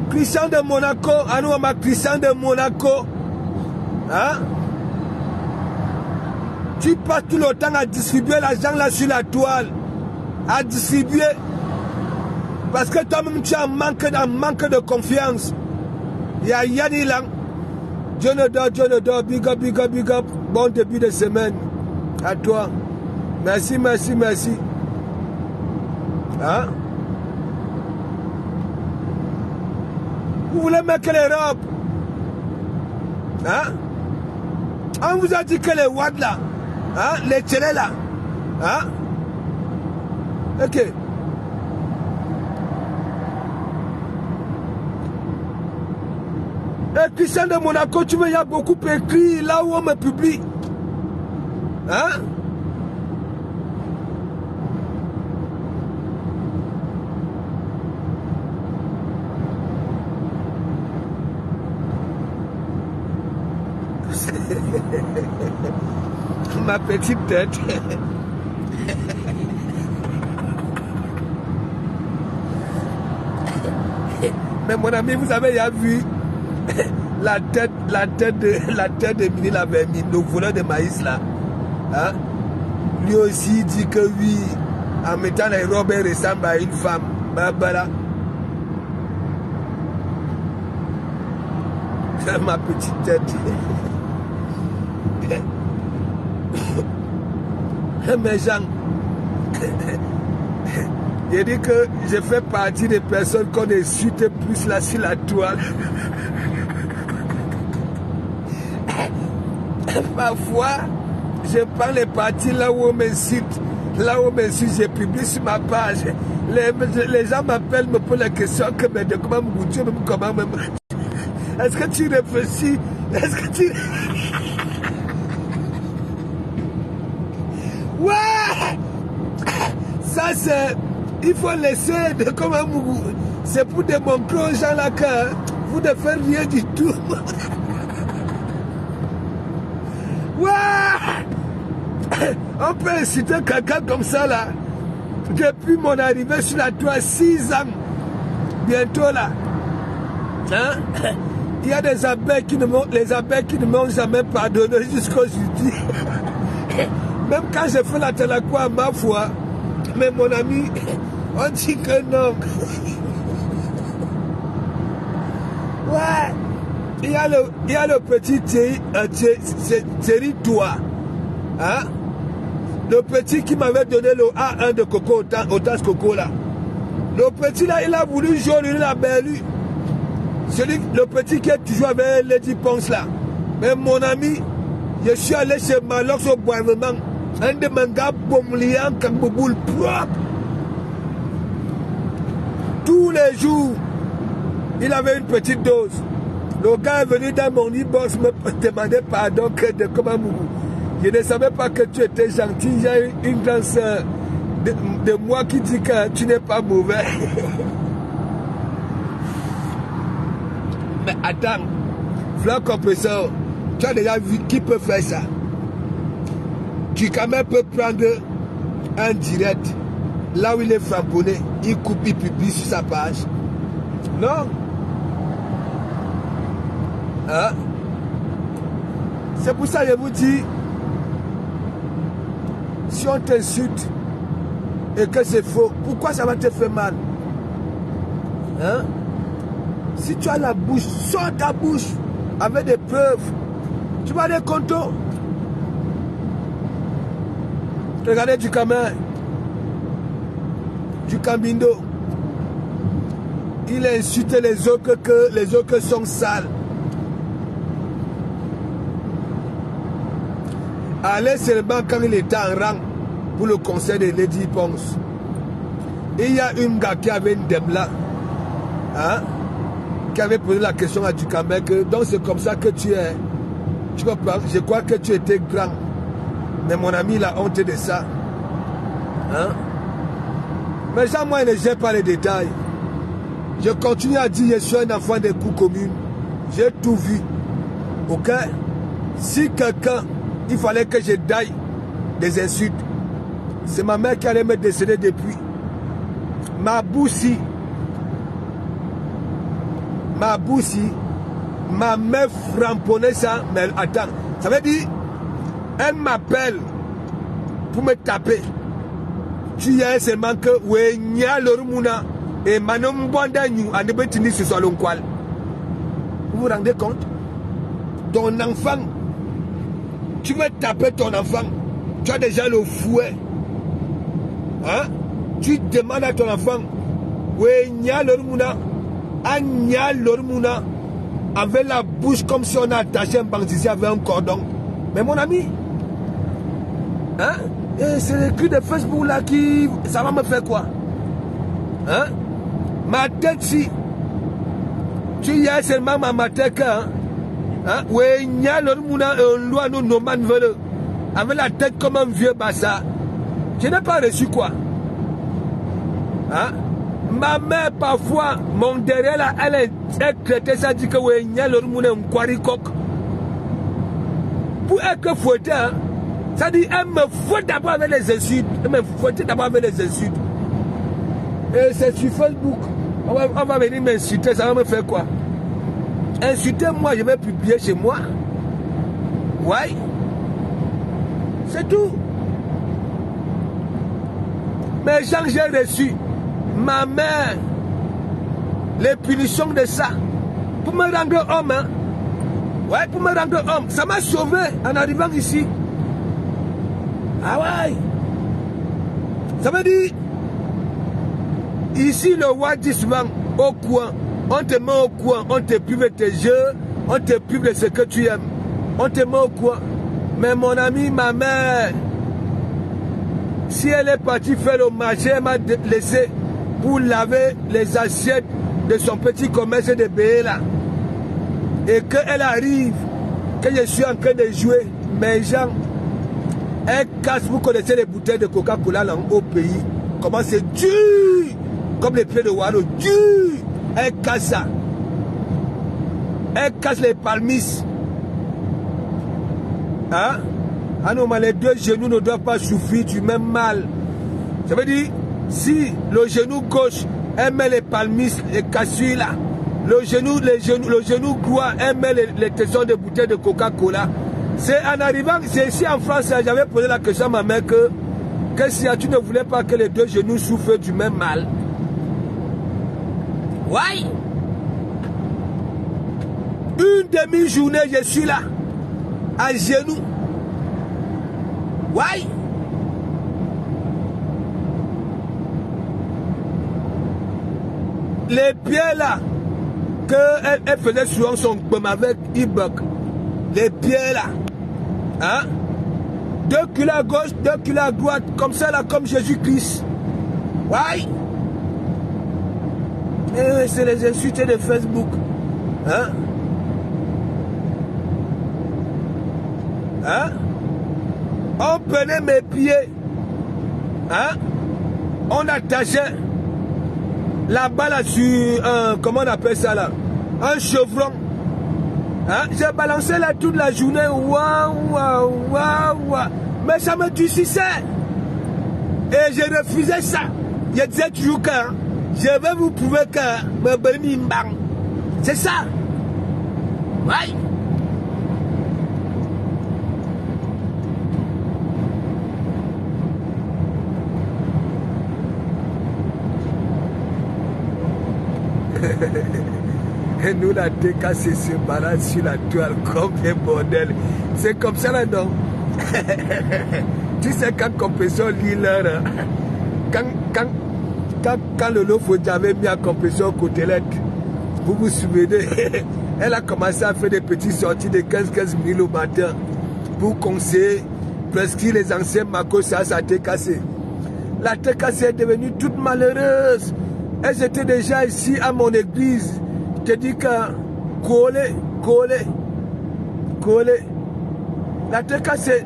Christian de Monaco, Anouama Christian de Monaco. Hein? Tu passes tout le temps à distribuer l'argent là sur la toile. À distribuer. Parce que toi-même tu as un manque de confiance. Il y a Yanni Lang. Dieu ne dort, big up. Bon début de semaine. À toi. Merci. Hein? Vous voulez mettre les robes? Hein? On vous a dit que les wads là, hein? Les télés là, hein? Ok. Et Christian de Monaco, tu veux, il y a beaucoup écrit là où on me publie. Hein? Ma petite tête. Mais mon ami, vous avez déjà vu la tête de Mini la vermine, le voleur de maïs là. Hein? Lui aussi dit que oui, en mettant les robes et ressemble à une femme. Barbara. Ma petite tête. Mais Jean, j'ai dit que je fais partie des personnes qu'on insulte plus là sur la toile. Parfois, je prends les parties là où on m'insulte. Là où on m'insulte, je publie sur ma page. Les gens m'appellent, me posent la question que mais de comment me goûter, comment me... Est-ce que tu réfléchis? Est-ce que tu... Ouais! Ça c'est... Il faut laisser de comment vous... C'est pour démontrer aux gens là que vous ne faites rien du tout. Ouais! On peut inciter quelqu'un comme ça là. Depuis mon arrivée sur la toile, 6 ans. Bientôt là. Hein? Il y a des abeilles qui ne m'ont jamais pardonné jusqu'aujourd'hui. Même quand j'ai fait la Telakwa, ma foi, mais mon ami, on dit que non. Ouais. Il y a le petit Thierry Toua. Hein? Le petit qui m'avait donné le A1 de coco au tas coco là. Le petit là, il a voulu jouer la belle. Le petit qui est toujours avec Lady Ponce là. Mais mon ami, je suis allé chez Malox au Boisement. Un de mes gars bomliant comme boule propre. Tous les jours, il avait une petite dose. Le gars est venu dans mon e-box me demander pardon de comment mougou. Je ne savais pas que tu étais gentil. J'ai une grande soeur de moi qui dit que tu n'es pas mauvais. Mais attends, flanc compresseur, tu as déjà vu qui peut faire ça? Tu quand même peux prendre un direct, là où il est framponné, il coupe, il publie sur sa page. Non? Hein? C'est pour ça que je vous dis, si on t'insulte et que c'est faux, pourquoi ça va te faire mal? Hein? Si tu as la bouche, sors ta bouche avec des preuves. Tu vas aller compter. Regardez du Camin, du Cambindo. Il a insulté les autres que les autres sont sales. Allez seulement quand il était en rang pour le conseil de Lady Ponce. Il y a une gars qui avait une dame là. Hein? Qui avait posé la question à Ducamel que donc c'est comme ça que tu es. Tu comprends? Je crois que tu étais grand. Mais mon ami, il a honte de ça. Hein? Mais ça, moi, je ne gère pas les détails. Je continue à dire, je suis un enfant des coups communes. J'ai tout vu. Ok? Si quelqu'un, il fallait que je daille des insultes, c'est ma mère qui allait me décéder depuis. Ma boussi, ma mère framponnait ça, mais attends, ça veut dire, elle m'appelle pour me taper. Tu y as seulement que, ouais, nya l'ormuna, et manom bondanyu, en débetini sur son lonqual. Vous vous rendez compte? Ton enfant, tu veux taper ton enfant, tu as déjà le fouet. Hein? Tu demandes à ton enfant, ouais, nya l'ormuna, Anya l'ormuna avec la bouche comme si on a attaché un bandit avec un cordon. Mais mon ami, hein? C'est le cri de Facebook là qui... Ça va me faire quoi? Hein? Ma tête si... Tu y as seulement ma tête hein? Hein? Oui, il y a l'ormuna un loi nous noman veulent. Avec la tête comme un vieux bassa. Je n'ai pas reçu quoi? Hein? Ma mère, parfois, mon derrière là, elle est traitée, ça dit que oui, il y a l'ormuna un quaricok. Pour être fouettée, hein? Ça dit, elle me fouette d'abord avec les insultes. Elle me fouette d'abord avec les insultes. Et c'est sur Facebook. On va venir m'insulter, ça va me faire quoi? Insulter moi, je vais publier chez moi. Ouais. C'est tout. Mais Jean, j'ai reçu ma mère, les punitions de ça, pour me rendre homme. Hein? Ouais, pour me rendre homme. Ça m'a sauvé en arrivant ici. Ah ouais. Ça veut dire, ici le roi dit souvent, au coin, on te met au coin, on te prive de tes jeux, on te prive de ce que tu aimes. On te met au coin. Mais mon ami, ma mère, si elle est partie faire le marché, elle m'a laissé pour laver les assiettes de son petit commerce de bébé là. Et qu'elle arrive, que je suis en train de jouer, mes gens, elle casse, vous connaissez les bouteilles de Coca-Cola là au pays, comment c'est dur, comme les pieds de Waro, dur, elle casse ça. Elle casse les palmistes. Hein? Ah non, mais les deux genoux ne doivent pas souffrir du même mal. Ça veut dire, si le genou gauche, elle met les palmistes, les cassures là, le genou droit, elle met les tessons de bouteilles de Coca-Cola. C'est en arrivant, c'est ici en France, j'avais posé la question à ma mère que si tu ne voulais pas que les deux genoux souffrent du même mal. Ouais. Une demi-journée, je suis là, à genoux. Ouais. Les pieds là, qu'elle faisait souvent son pomme avec Ibok. Les pieds là. Hein? 2 kilos à gauche, 2 kilos à droite, comme ça là, comme Jésus-Christ. Ouais. Et c'est les insultes de Facebook. Hein? Hein? On prenait mes pieds. Hein? On attachait la balle sur un, comment on appelle ça là? Un chevron. Hein? J'ai balancé là toute la journée. Waouh, waouh, waouh. Mais ça me durcissait. Et je refusais ça. Je disais toujours que je vais vous prouver que me bani mbang. C'est ça. Ouais. Et nous, la TK se balade sur la toile comme un bordel. C'est comme ça là, non? Tu sais, quand Compression lit l'heure, quand le Lofo avait mis à Compression côtelette, vous vous souvenez, elle a commencé à faire des petites sorties de 15 000 au matin pour conseiller, prescrire les anciens Makos à sa TKC. La TKC est devenue toute malheureuse. Elles étaient déjà ici à mon église. Je te dis que coller. La TKC,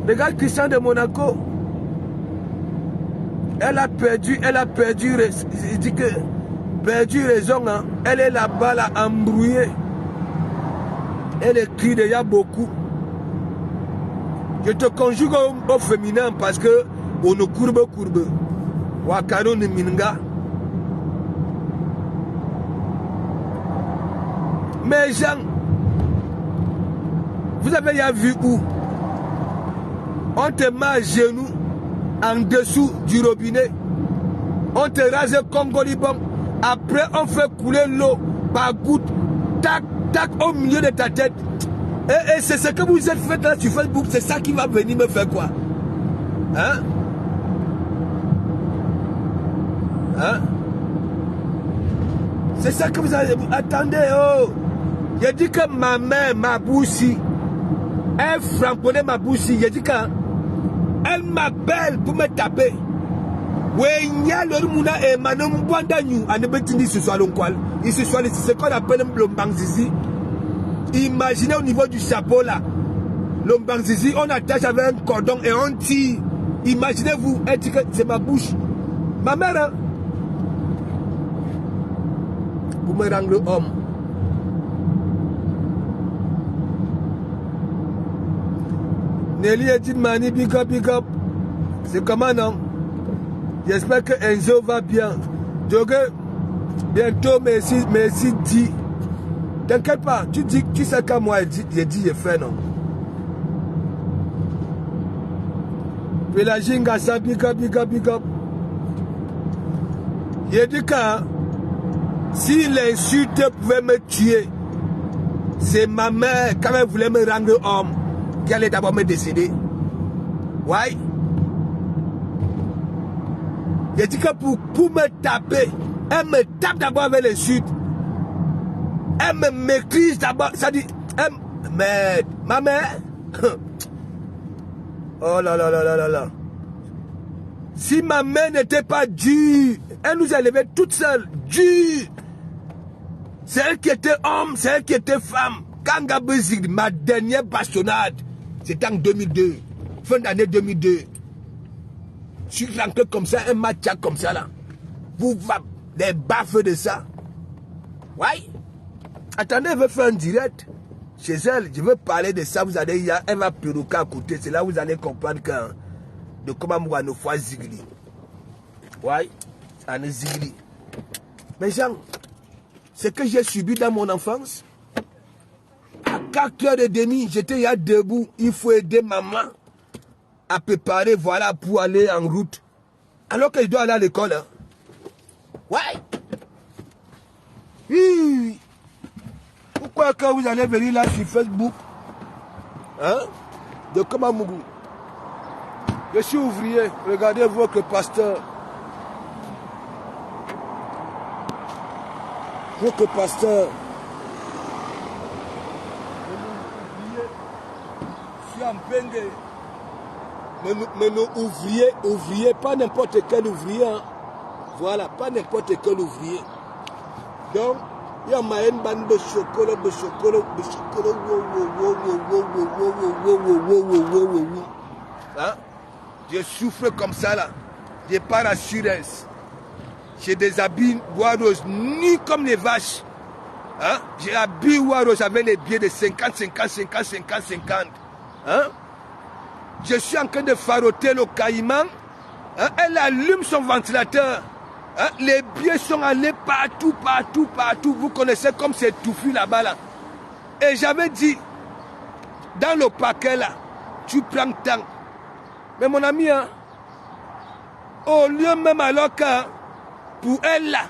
regarde Christian de Monaco. Elle a perdu, je dis que perdu raison. Hein. Elle est là-bas, là, embrouillée. Elle écrit déjà beaucoup. Je te conjugue au féminin parce que on ne courbe. Wakano ne minga. Mais Jean, vous avez déjà vu où on te met à genoux en dessous du robinet, on te rase congolibon, après on fait couler l'eau par goutte, tac, tac, au milieu de ta tête. Et c'est ce que vous êtes fait là sur Facebook, c'est ça qui va venir me faire quoi? Hein? Hein? C'est ça que vous avez... Attendez, oh! J'ai dit que ma mère, ma boussi, elle frapponnait ma boussi. J'ai dit qu'elle m'appelle pour me taper. Oui, il y a le mouna et manom bandanyu. À ne pas dire ce soit l'onqual. Il se soit ce qu'on appelle l'ombangzizi. Imaginez au niveau du chapeau là. L'ombangzizi, on attache avec un cordon et on tire. Imaginez-vous, elle dit que c'est ma bouche. Ma mère, hein? Pour me rendre homme. Nelly a dit Mani, big up. C'est comment non? J'espère que Enzo va bien. Donc, bientôt, merci dit. T'inquiète pas, tu sais qu'à moi, j'ai dit, j'ai fait non. Pélagie Ngassa, big up. Il dit que si l'insulte pouvait me tuer, c'est ma mère, quand elle voulait me rendre homme, qui allait d'abord me décéder. Ouais. Il dit que pour me taper, elle me tape d'abord avec l'insulte. Elle me maîtrise d'abord. Ça dit, mais ma mère, oh là là là là là là. Si ma mère n'était pas dure, elle nous a élevés toutes seules, dure. C'est elle qui était homme, c'est elle qui était femme. Quand Gabezig, ma dernière bastonnade, c'était en 2002, fin d'année 2002. Je suis rentré comme ça, un match comme ça là. Vous des baffes de ça. Ouais. Attendez, elle veut faire un direct chez elle. Je veux parler de ça. Vous allez, elle va perroquer à côté. C'est là où vous allez comprendre de comment moi nous fois zigli. Ouais. Ça nous zigli. Mais Jean, ce que j'ai subi dans mon enfance, à 4h30, j'étais là debout. Il faut aider maman à préparer, voilà, pour aller en route. Alors que je dois aller à l'école. Hein. Ouais. Oui. Pourquoi quand vous allez venir là sur Facebook, hein, de Komamougou, je suis ouvrier, regardez votre pasteur. Votre pasteur. Je suis en Bengue. Mais nos ouvriers, pas n'importe quel ouvrier. Hein. Voilà, pas n'importe quel ouvrier. Donc, il y a une bande de chocolat, hein? Je souffre comme ça là. J'ai pas d'assurance. J'ai des habits bois rose, ni comme les vaches. Hein? J'ai habillé bois rose avec les billets de 50, 50, 50, 50, 50. Hein? Je suis en train de faroter le caïman. Hein? Elle allume son ventilateur. Hein? Les billets sont allés partout, partout, partout. Vous connaissez comme c'est touffu là-bas. Là. Et j'avais dit, dans le paquet là, tu prends temps. Mais mon ami, hein, au lieu même alors que pour elle là,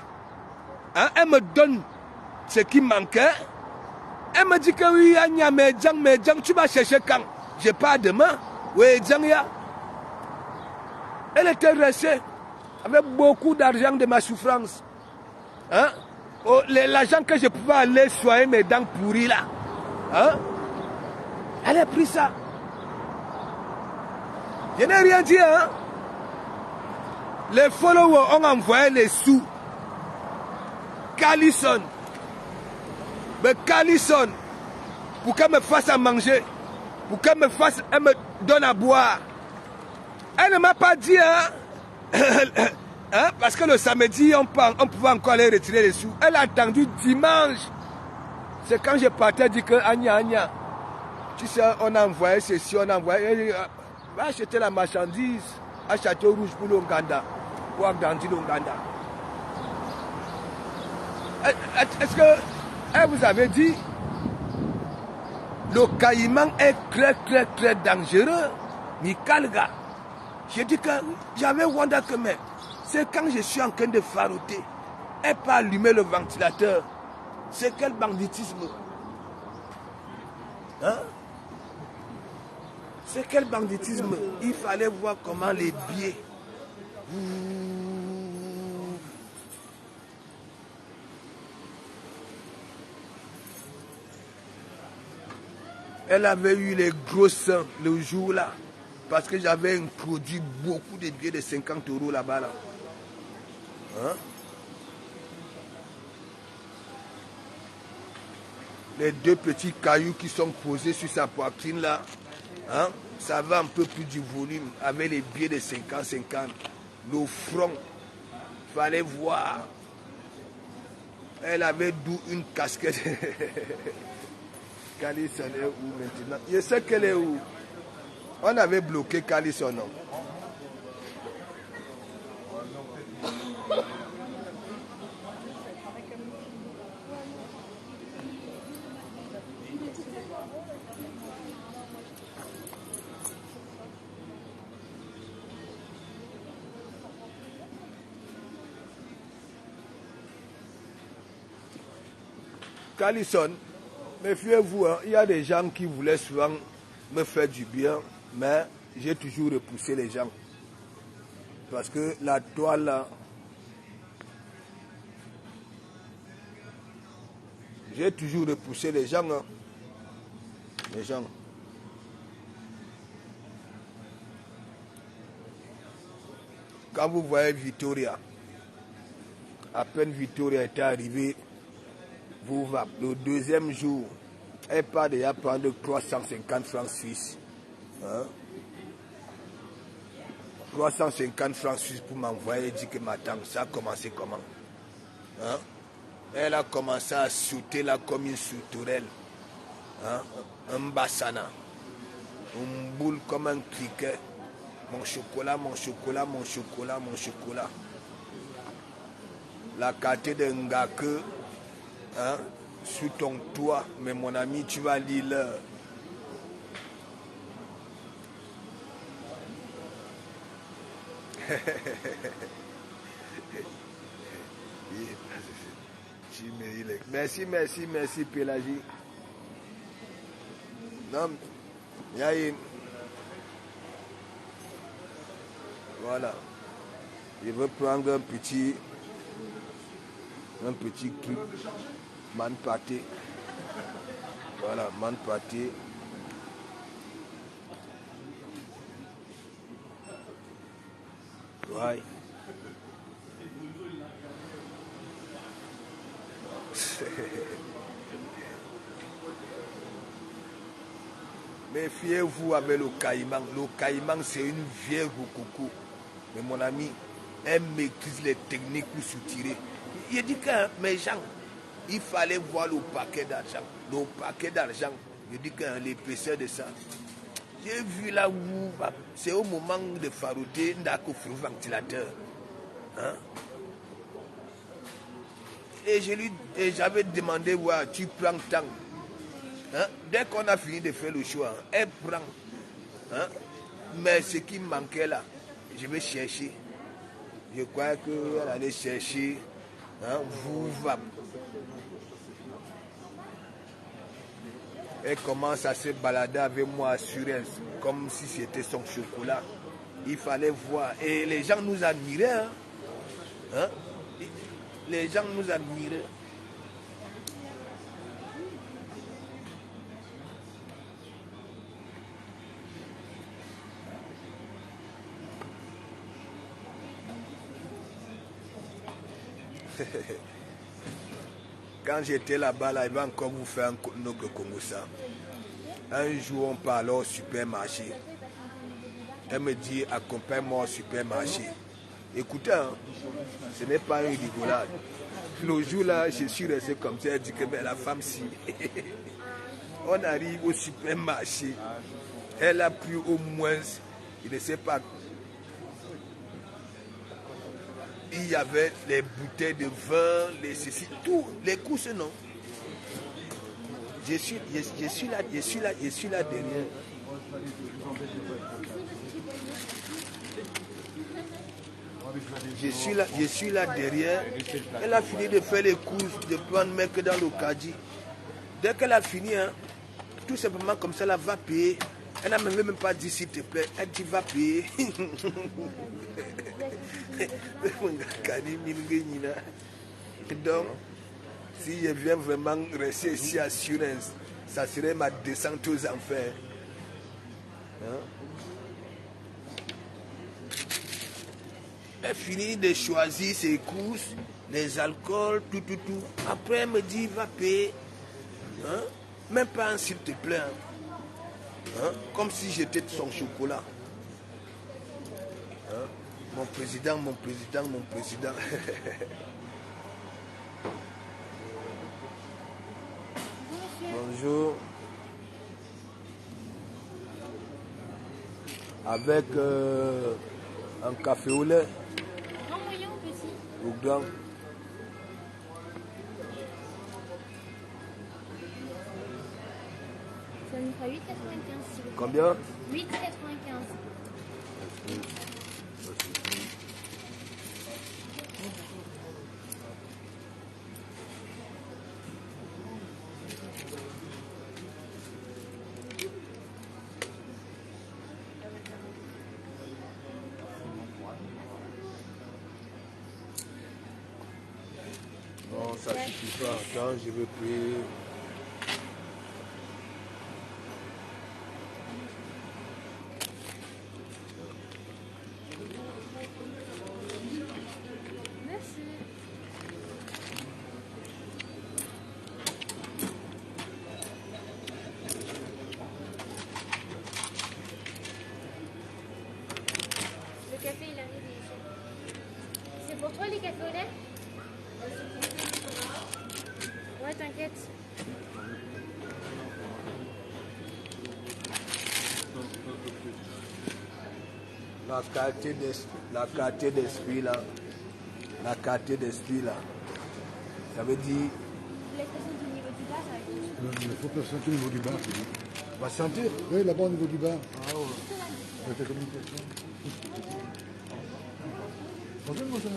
hein, elle me donne ce qui manquait. Elle me dit que oui, mais tu vas chercher quand? J'ai pas demain. Oui, elle était restée avec beaucoup d'argent de ma souffrance. Hein? Oh, l'argent que je pouvais aller soigner mes dents pourries là. Hein? Elle a pris ça. Je n'ai rien dit. Hein? Les followers ont envoyé les sous. Callison. Mais Callison, pour qu'elle me fasse à manger, pour qu'elle me fasse, elle me donne à boire. Elle ne m'a pas dit, hein, hein, parce que le samedi, on pouvait encore aller retirer les sous. Elle a attendu dimanche. C'est quand je partais, dit que Anya, tu sais, on a envoyé ceci, on a envoyé. Va acheter la marchandise à Château Rouge pour l'Ouganda, pour agrandir l'Ouganda. Est-ce que elle vous avait dit, le caïman est très, très, très dangereux, Mikalga. J'ai dit que j'avais Wanda que même. C'est quand je suis en train de farouter, elle peut allumer le ventilateur. C'est quel banditisme? Hein? C'est quel banditisme? Il fallait voir comment les billets. Elle avait eu les gros seins le jour-là. Parce que j'avais introduit beaucoup de billets de 50 € là-bas. Là. Hein? Les deux petits cailloux qui sont posés sur sa poitrine là. Hein? Ça va un peu plus du volume avec les billets de 50-50. Le front, il fallait voir. Elle avait d'où une casquette. Callison est où maintenant? Je sais qu'elle est où. On avait bloqué Callison. Callison, méfiez-vous, hein, il y a des gens qui voulaient souvent me faire du bien, mais j'ai toujours repoussé les gens. Parce que la toile, là, j'ai toujours repoussé les gens. Hein. Les gens. Quand vous voyez Victoria, à peine Victoria était arrivée, vous va, le deuxième jour, elle part déjà prendre 350 francs suisses. Hein? 350 francs suisses pour m'envoyer, dit que madame, ça a commencé comment? Hein? Elle a commencé à sauter là comme une sauterelle. Hein? Un bassana. Une boule comme un criquet. Mon chocolat, mon chocolat, mon chocolat, mon chocolat. La carte de Ngake, hein, sur ton toit, mais mon ami, tu vas lire l'heure. Merci, merci, merci, Pélagie. Non, il y a une... Voilà. Je veux prendre un petit truc. Man pâté. Voilà, man pâté. Ouais. Méfiez-vous avec le caïman. Le caïman, c'est une vieille rococo. Mais mon ami, elle maîtrise les techniques pour soutirer. Il dit que mes gens, il fallait voir le paquet d'argent. Le paquet d'argent. Je dis que l'épaisseur de ça. J'ai vu là où c'est au moment de farouter, n'a qu'au ventilateur. Hein? Et j'avais demandé, ouais, tu prends temps. Hein? Dès qu'on a fini de faire le choix, elle prend. Hein? Mais ce qui manquait là, je vais chercher. Je crois qu'elle allait chercher. Hein? Vous va. Elle commence à se balader avec moi assurance, comme si c'était son chocolat. Il fallait voir. Et les gens nous admiraient. Hein? Hein? Les gens nous admiraient. Quand j'étais là-bas, là, il va encore vous faire un autre Congo ça. Un jour, on parlait au supermarché. Elle me dit, accompagne-moi au supermarché. Écoutez, hein, ce n'est pas une rigolade. Le jour-là, je suis resté comme ça. Elle dit que la femme, si. On arrive au supermarché. Elle a pris au moins, il ne sait pas. Il y avait les bouteilles de vin, les ceci, tout, les courses, non. Je suis là derrière. Je suis là derrière. Elle a fini de faire les courses, de prendre mec dans le caddie. Dès qu'elle a fini, hein, tout simplement comme ça, elle va payer. Elle n'a même pas dit s'il te plaît. Elle dit va payer. Donc, si je viens vraiment rester ici à Assurance, ça serait ma descente aux enfers. Hein? Elle finit de choisir ses courses, les alcools, tout. Après, elle me dit va payer. Hein? Même pas un s'il te plaît. Hein? Comme si j'étais son chocolat. Hein? Mon président. Bonjour. Avec un café au lait. Grand moyen ou petit? Ou grand. Ça nous fera 8,95 s'il vous plaît. Combien? 8,95. ça suffit pas. Attends, je veux prier. Merci. Le café, il arrive ici. C'est pour toi les cafés au lait? Ouais, t'inquiète. La qualité d'esprit là, la qualité d'esprit là, ça veut dire, L'expression du niveau du bas, ça va être Il faut patienter au niveau du bar. on va sentir. Oui, là-bas au niveau du bar. Avec la communication. Bonjour, bonjour,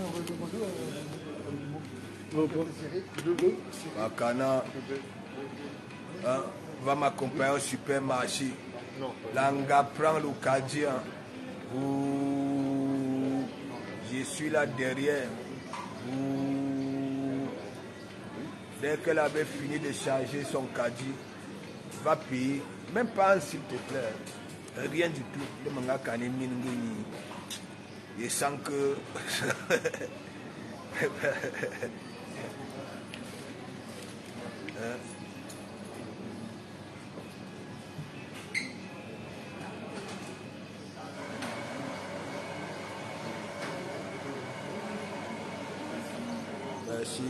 bonjour. Makana va m'accompagner au supermarché. Langa prend le caddie. Je suis là derrière. Dès qu'elle avait fini de charger son caddie, va payer. Même pas un s'il te plaît. Rien du tout. Le manga kane mingi. Je sens que merci.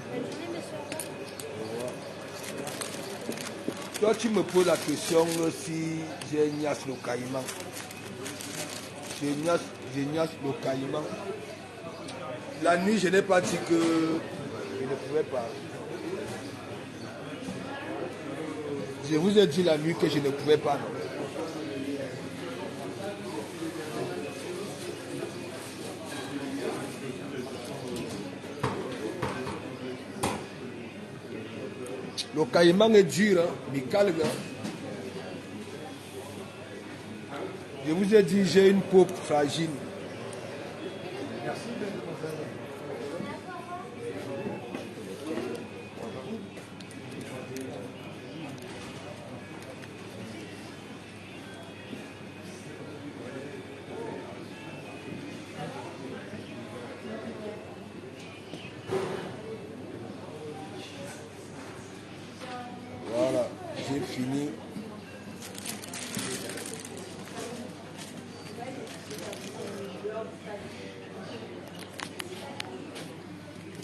bonne journée, monsieur. Toi, tu me poses la question si j'ai niasse le caïman. J'ai niasse le caïman. La nuit, je n'ai pas dit que je ne pouvais pas. Je vous ai dit la nuit que je ne pouvais pas. Non. Le caïman est dur, hein, mais calme. Hein. Je vous ai dit, j'ai une peau fragile. Voilà, j'ai fini.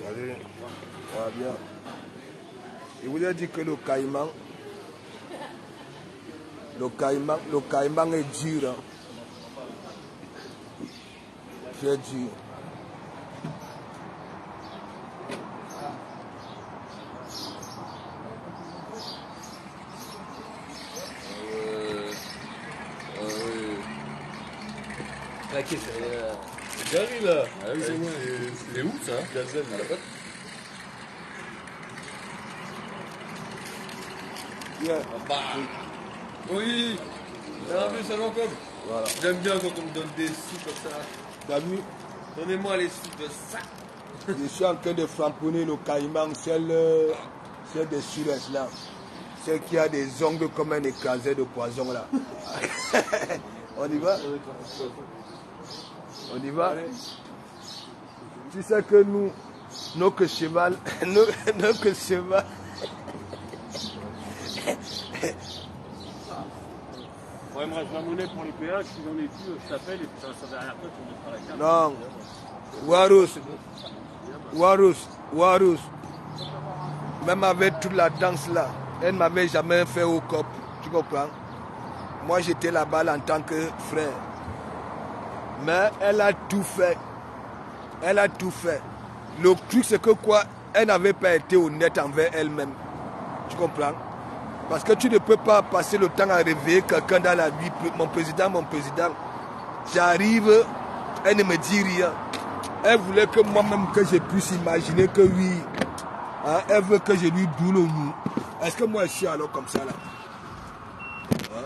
Allez, voilà bien. Je vous ai dit que le caïman est dur. Hein. Très dur. T'inquiète, c'est Gary là. Ah oui, c'est moi. C'est où ça? Gazelle, à la botte. Bien. Bah. Oui. Ça vu, ça va comme. Voilà. J'aime bien quand on me donne des sous comme ça. T'as vu? Donnez-moi les sous de ça. Je suis en train de framponner le caïman, celle des Sud-Est là. Celle qui a des ongles comme un écrasé de poison là. On y va? On y va? Tu sais que nous, nos que cheval, nos que cheval. Ouais, moi, je la monnaie pour les péages, si j'en ai plus, je t'appelle et puis ça va à la fois, tu mettra la carte. Non. Warous. Même avec toute la danse là, elle ne m'avait jamais fait au cop. Tu comprends? Moi j'étais là-bas en tant que frère. Mais elle a tout fait. Elle a tout fait. Le truc c'est que quoi? Elle n'avait pas été honnête envers elle-même. Tu comprends? Parce que tu ne peux pas passer le temps à réveiller quelqu'un dans la vie. Mon président. J'arrive, elle ne me dit rien. Elle voulait que moi-même que je puisse imaginer que oui. Hein, elle veut que je lui doule au mou. Est-ce que moi je suis alors comme ça là? Hein?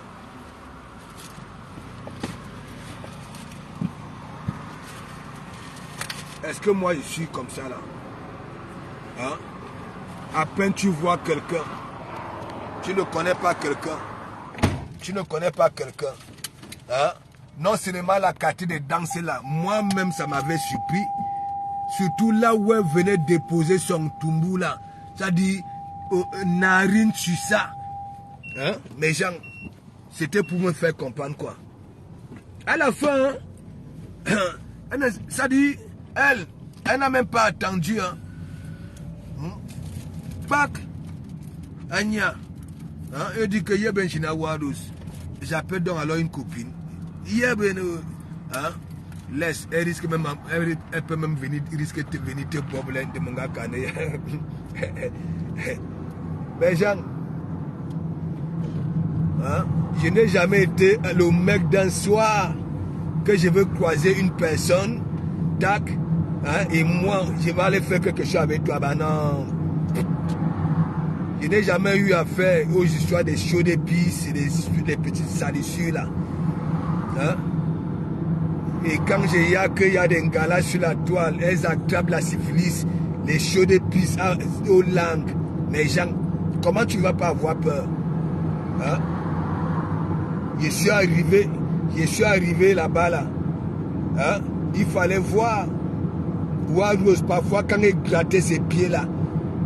Est-ce que moi je suis comme ça là? Hein? À peine tu vois quelqu'un, tu ne connais pas quelqu'un. Tu ne connais pas quelqu'un. Hein? Non seulement la qualité de danser là, moi-même ça m'avait surpris. Surtout là où elle venait déposer son tumbou là. C'est-à-dire, narine sur ça. Hein? Mais gens, c'était pour me faire comprendre quoi. À la fin, ça dit, elle n'a même pas attendu. Hein? Bac, Anya, hein? Elle dit que Yeben China Wados. J'appelle donc alors une copine. Yeben, hein? Laisse, elle risque même, elle peut même venir, risque de venir te bombler de mon gars. Mais Jean, hein? Je n'ai jamais été le mec d'un soir que je veux croiser une personne, tac, hein? Et moi, je vais aller faire quelque chose avec toi. Ben non. Je n'ai jamais eu affaire aux histoires des chauds d'épices et des petites salissures là. Hein? Et quand il y a des galas sur la toile, elles attrapent la syphilis, les chauds d'épices aux langues. Mais gens, comment tu ne vas pas avoir peur? Hein? Je suis arrivé là-bas là. Hein? Il fallait voir Rose parfois quand elle grattait ses pieds là.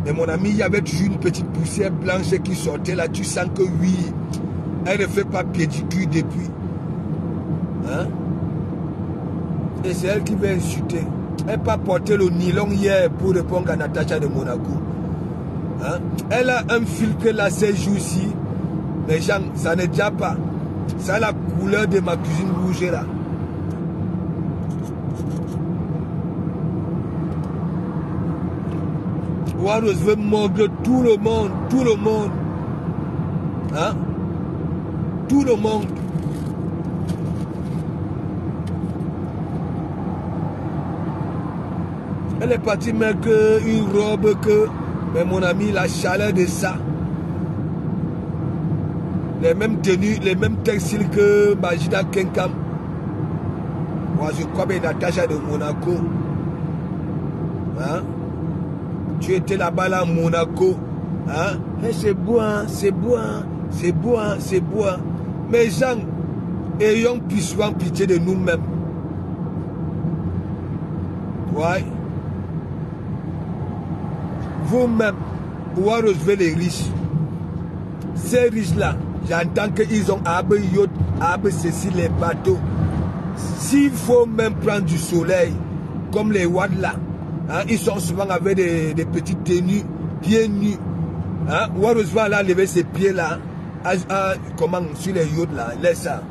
Mais mon ami, il y avait toujours une petite poussière blanche qui sortait là. Tu sens que oui, elle ne fait pas pied du cul depuis. Hein? Et c'est elle qui va insulter. Elle n'a pas porté le nylon hier pour répondre à Natacha de Monaco. Hein? Elle a infiltré là ces jours-ci. Mais gens, ça n'est déjà pas. Ça a la couleur de ma cuisine rouge là. Warros veut mordre tout le monde. Hein? Tout le monde. Elle est partie mettre une robe que, mais mon ami, la chaleur de ça. Les mêmes tenues, les mêmes textiles que Majida Kenkam. Moi, je crois bien Natacha de Monaco. Hein? Tu étais là-bas là, Monaco. Hein? Hey, c'est beau, hein? C'est beau, hein? C'est beau, hein? C'est beau, hein? Mais gens, ayons souvent pitié de nous-mêmes. Ouais. Vous-même, pouvoir relever les riches. Ces riches-là, j'entends qu'ils ont arbre yacht, arbre ceci, les bateaux. S'il faut même prendre du soleil, comme les Wads là, hein, ils sont souvent avec des petites tenues, pieds nus. Hein, Warros va là lever ses pieds là, comment, sur les yachts là, laisse ça.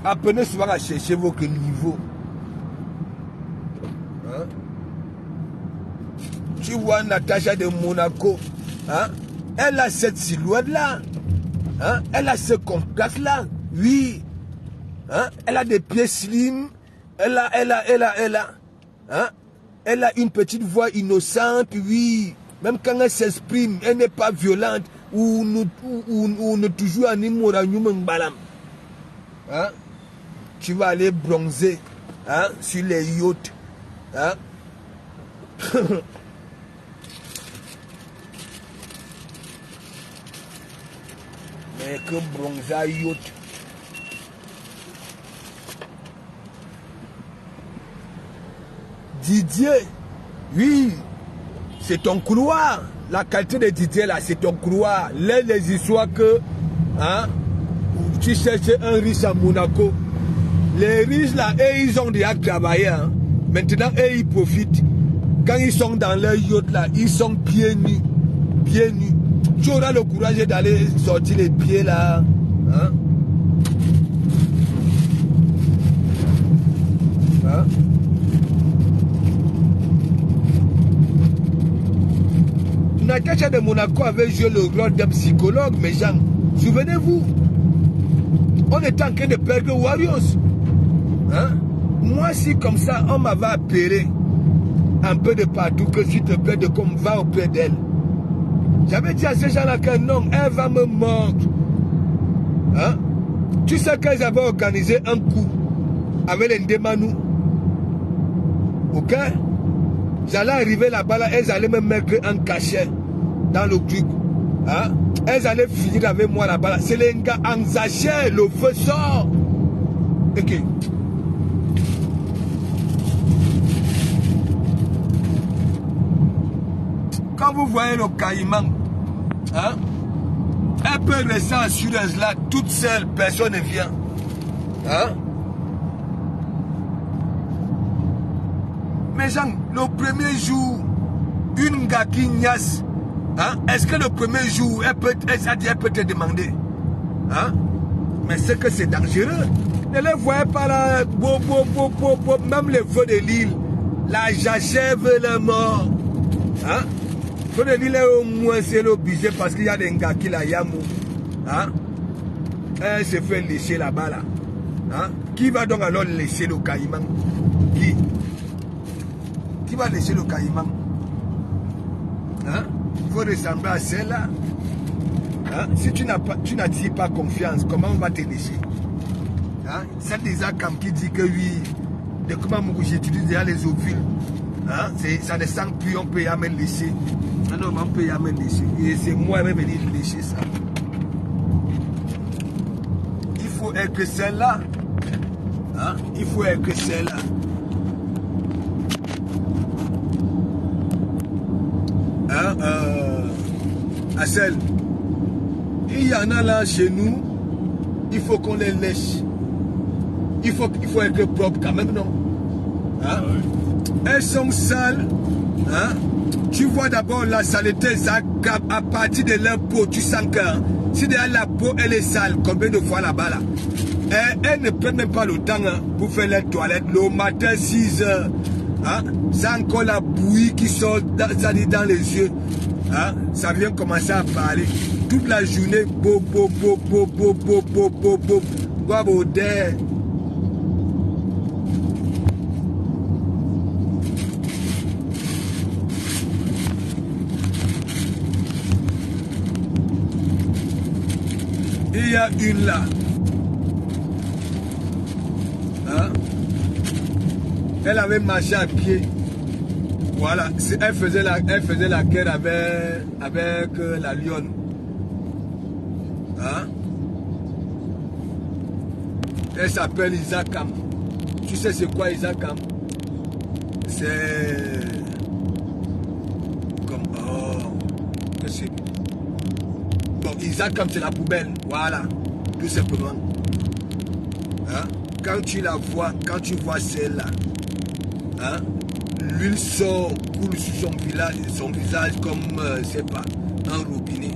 Apprenez souvent à chercher votre niveau. Hein? Tu vois Natacha de Monaco, hein? Elle a cette silhouette-là, hein? Elle a ce contraste-là, oui, hein? Elle a des pieds slim, elle a, hein? Elle a une petite voix innocente, oui, même quand elle s'exprime, elle n'est pas violente, ou ne toujours anime balam, hein? Tu vas aller bronzer, hein? Sur les yachts, hein? Mais que bronzer yacht. Didier, oui, c'est ton couloir. La qualité de Didier là, c'est ton couloir. Les histoires que, hein, tu cherches un riche à Monaco. Les riches là, eux, ils ont déjà travaillé. Hein. Maintenant, eux, ils profitent. Quand ils sont dans leur yacht là, ils sont pieds nus. Pieds nus. Tu auras le courage d'aller sortir les pieds là. Hein? Hein? Natacha de Monaco avait joué le rôle d'un psychologue, mes gens. Souvenez-vous, on était en train de perdre Warriors. Hein? Moi, si comme ça, on m'avait appelé un peu de partout, que s'il te plaît, de comme va auprès d'elle. J'avais dit à ces gens-là que non, elle va me mordre. Hein? Tu sais qu'ils avaient organisé un coup avec les Ndemanou. Ok? J'allais arriver là-bas, là, elles allaient me mettre en cachet dans le truc. Hein? Elles allaient finir avec moi là-bas. C'est les gars en sachet, le feu sort. Ok. Quand vous voyez le caïman, hein, elle peut rester assurance là, toute seule, personne ne vient. Hein? Mais Jean, le premier jour, une gars qui niasse, hein, est-ce que le premier jour, elle peut te demander? Hein? Mais c'est que c'est dangereux. Ne les voyez pas là, même les feux de l'île, la jachève le mort. Hein? Feu de l'île est au moins c'est obligé parce qu'il y a des gars qui la yamou. Hein? Elle se fait lécher là-bas là. Hein? Qui va donc alors lécher le caïman? Qui va lécher le caïman? Hein? Il faut ressembler à celle-là. Hein? Si tu n'attires pas confiance, comment on va te lécher? Hein? Celle des Akam qui dit que oui, de comment j'utilise déjà les ovules. Hein? Ça ne sent plus, on peut y amener lécher. Non, on peut y amener lécher. Et c'est moi qui vais venir lécher ça. Il faut être celle-là. Hein? Il faut être celle-là. Hein? Assel, il y en a là chez nous, il faut qu'on les lèche. Il faut être propre quand même, non? Hein? Elles sont sales. Hein? Tu vois d'abord la saleté, ça, à partir de leur peau, tu sens que si derrière la peau, elle est sale, combien de fois là-bas là? Elles ne prennent même pas le temps hein, pour faire leur toilette. Le matin, 6 heures, hein? C'est encore la bouillie qui sort dans les yeux. Hein? Ça vient commencer à parler. Toute la journée, il y a une là. Hein? Elle avait marché à pied. Voilà. Elle faisait la guerre avec la lionne. Hein? Elle s'appelle Isakam. Tu sais c'est quoi Isakam? C'est comme que c'est. Bon, Isakam c'est la poubelle. Voilà. Tout simplement. Hein? Quand tu la vois, quand tu vois celle-là, hein? L'huile sort, coule sur son visage comme, je ne sais pas, un robinet.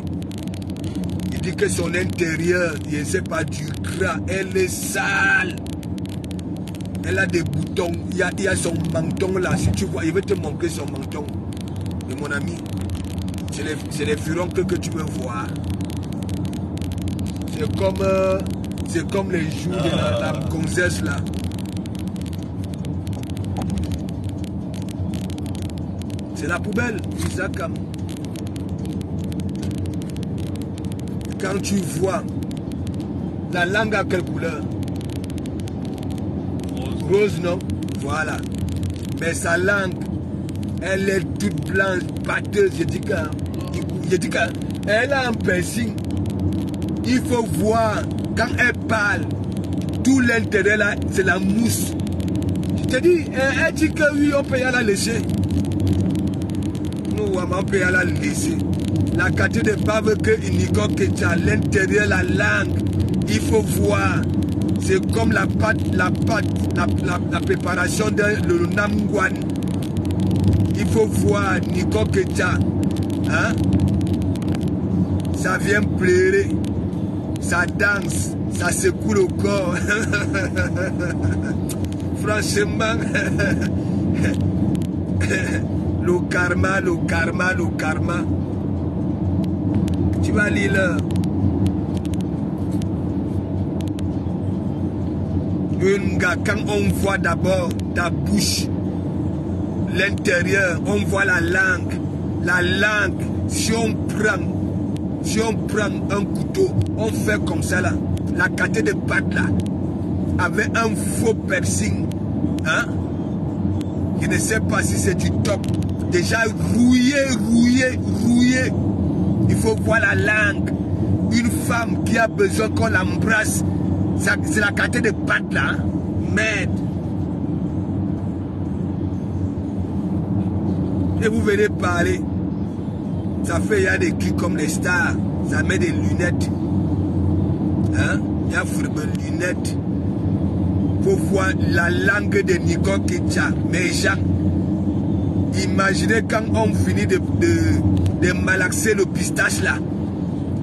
Il dit que son intérieur, je ne sais pas, du gras, elle est sale. Elle a des boutons, il y a son menton là, si tu vois, il veut te montrer son menton. Et mon ami, c'est les furoncles que tu veux voir. C'est comme les joues de la gonzesse là. C'est la poubelle, Isakam. Quand tu vois la langue à quelle couleur? Rose, non? Voilà. Mais sa langue, elle est toute blanche, pâteuse. Je dis qu'elle a un piercing. Il faut voir, quand elle parle, tout l'intérêt là, c'est la mousse. Je te dis, elle dit que oui, on peut y aller la laisser. Nous, on peut y aller la laisser. La quantité de bave que Inigo Ketia, à l'intérieur, la langue, il faut voir. C'est comme la préparation de le Namgwan. Il faut voir Nico Ketia. Hein? Ça vient pleurer. Ça danse. Ça secoue le corps. Franchement. Le karma. Tu vas lire là. Quand on voit d'abord ta bouche, l'intérieur, on voit la langue. La langue, si on prend un couteau, on fait comme ça là, la quantité de pâte là, avec un faux piercing, hein? Je ne sais pas si c'est du top. Déjà rouillé. Il faut voir la langue. Une femme qui a besoin qu'on l'embrasse, c'est la quantité de pattes là. Hein? Merde. Et vous venez parler. Ça fait, il y a des culs comme les stars. Ça met des lunettes. Hein? Il y a des lunettes. Pour voir la langue de Nicole Ketcha. Mais Jean, imaginez quand on finit de malaxer le pistache là.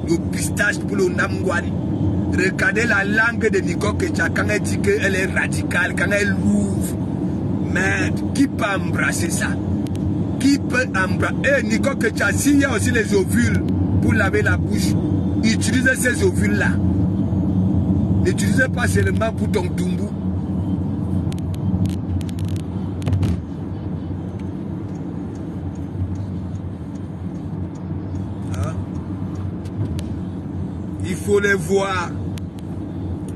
Le pistache pour le Namgwan. Regardez la langue de Nicole Ketcha quand elle dit qu'elle est radicale, quand elle ouvre. Merde, qui peut embrasser ça? Qui peut embrasser? Et Nicole Ketcha, s'il y a aussi les ovules pour laver la bouche, utilisez ces ovules là. N'utilisez pas seulement pour ton tumbu. Il faut les voir.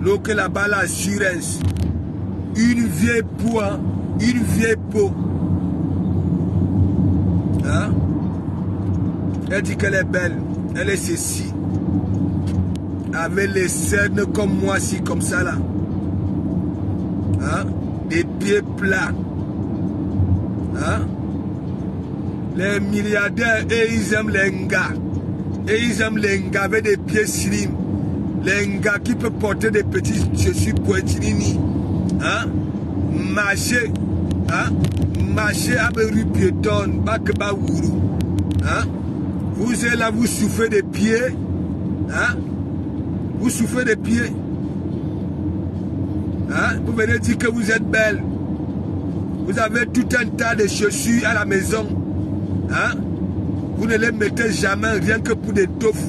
Donc là-bas, l'assurance. Une vieille peau. Hein? Une vieille peau. Hein? Elle dit qu'elle est belle. Elle est ceci. Avec les cernes comme moi, si, comme ça là. Hein? Des pieds plats. Hein? Les milliardaires, et ils aiment les gars. Et ils aiment les gars avec des pieds slim. Les gars qui peuvent porter des petits chaussures pointinini. Hein? Marcher. Hein? Marcher avec rue piétonne. Bakeba Wuru. Hein? Vous êtes là, vous souffrez des pieds. Hein? Vous souffrez des pieds. Hein? Vous venez dire que vous êtes belle. Vous avez tout un tas de chaussures à la maison. Hein? Vous ne les mettez jamais rien que pour des tofu.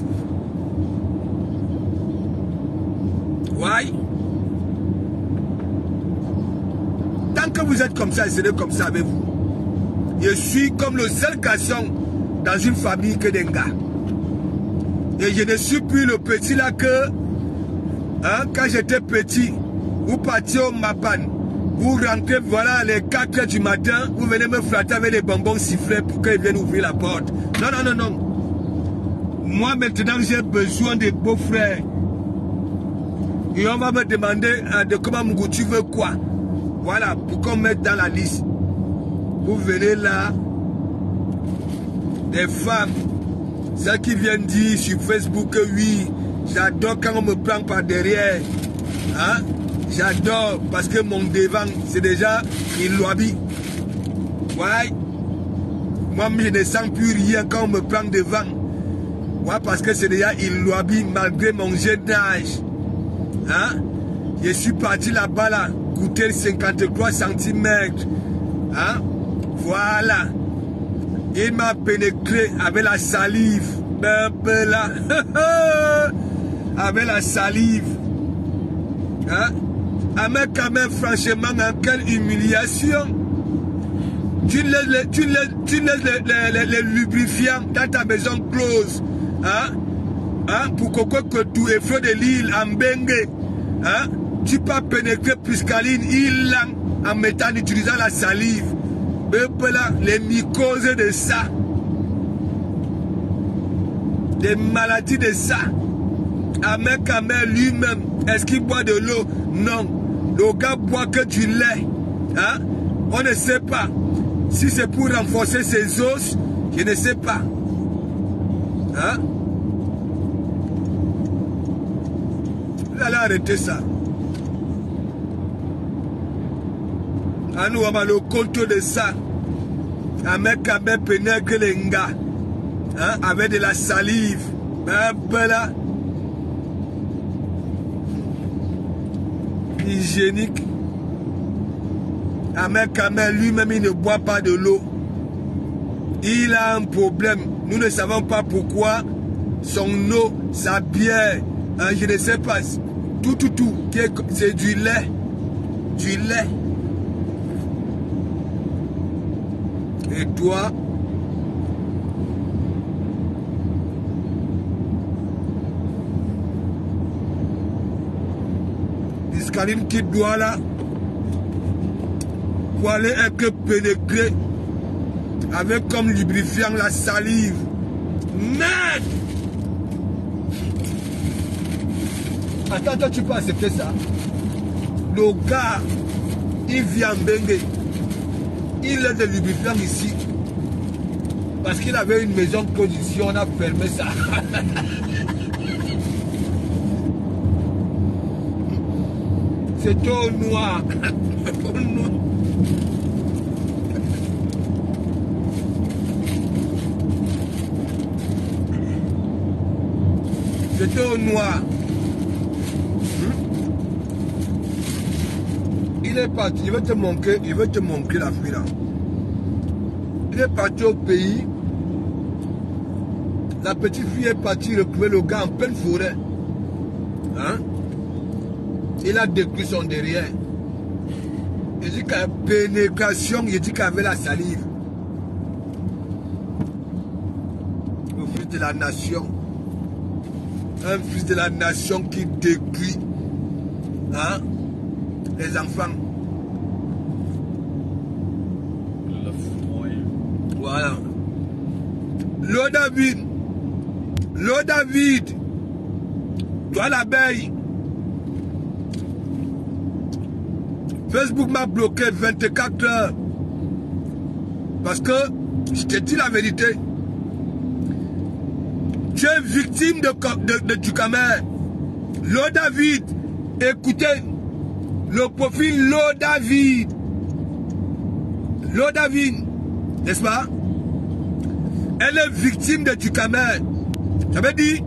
Ouais. Tant que vous êtes comme ça, serez comme ça avec vous. Je suis comme le seul garçon dans une famille que des gars. Et je ne suis plus le petit là que, hein, quand j'étais petit, vous partiez au Mapan, vous rentrez, voilà, les 4 heures du matin, vous venez me flatter avec des bonbons sifflés pour qu'ils viennent ouvrir la porte. Non. Moi maintenant j'ai besoin de beaux-frères. Et on va me demander de comment Mungou, tu veux quoi? Voilà, pour qu'on mette dans la liste. Vous venez là, des femmes, celles qui viennent dire sur Facebook que oui, j'adore quand on me prend par derrière. Hein? J'adore parce que mon devant, c'est déjà une loabi. Ouais. Moi, je ne sens plus rien quand on me prend devant. Ouais, parce que c'est déjà une loabi malgré mon jeune âge. Hein? Je suis parti là-bas, là, goûter 53 cm. Hein? Voilà. Il m'a pénétré avec la salive. Un peu là. Avec la salive. Hein? Ah, mais quand même, franchement, quelle humiliation. Tu laisses les lubrifiants dans ta maison close. Hein? Hein? Pour que tu effleures de l'île en bengue. Hein? Tu peux pénétrer Piscaline, île en mettant, en utilisant la salive. Là, les mycoses de ça. Des maladies de ça. Ahmed Kamel lui-même, est-ce qu'il boit de l'eau? Non. Le gars boit que du lait. Hein? On ne sait pas. Si c'est pour renforcer ses os, je ne sais pas. Hein? Vous allez arrêter ça. À nous, on va le compte de ça. Ahmed Kamel pénètre les gars. Hein? Avec de la salive. Un peu là. Hygiénique. Ahmed Kamel lui-même, il ne boit pas de l'eau. Il a un problème. Nous ne savons pas pourquoi son eau, sa bière, hein, je ne sais pas. Tout. C'est du lait. Du lait. Et toi? Piscaline qui doit là. pour aller être pénétré avec comme lubrifiant la salive. Merde! Attends, tu peux accepter ça? Le gars, il vient Bengue. Il a des lubrifiants ici. Parce qu'il avait une maison de production, on a fermé ça. C'est au noir. C'était au noir. Il est parti, il veut te montrer la fille là. Il est parti au pays. La petite fille est partie retrouver le gars en pleine forêt. Hein? Il a détruit son derrière. Il dit qu'il y a pénétration, il dit qu'il y avait la salive. Le fils de la nation. Un fils de la nation qui détruit, hein, les enfants. Voilà. L'eau David, toi l'abeille. Facebook m'a bloqué 24 heures. Parce que, je te dis la vérité, tu es victime du Camer. L'eau David, écoutez, le profil l'eau David, n'est-ce pas? Elle est victime de Ducamer. Ça veut dire,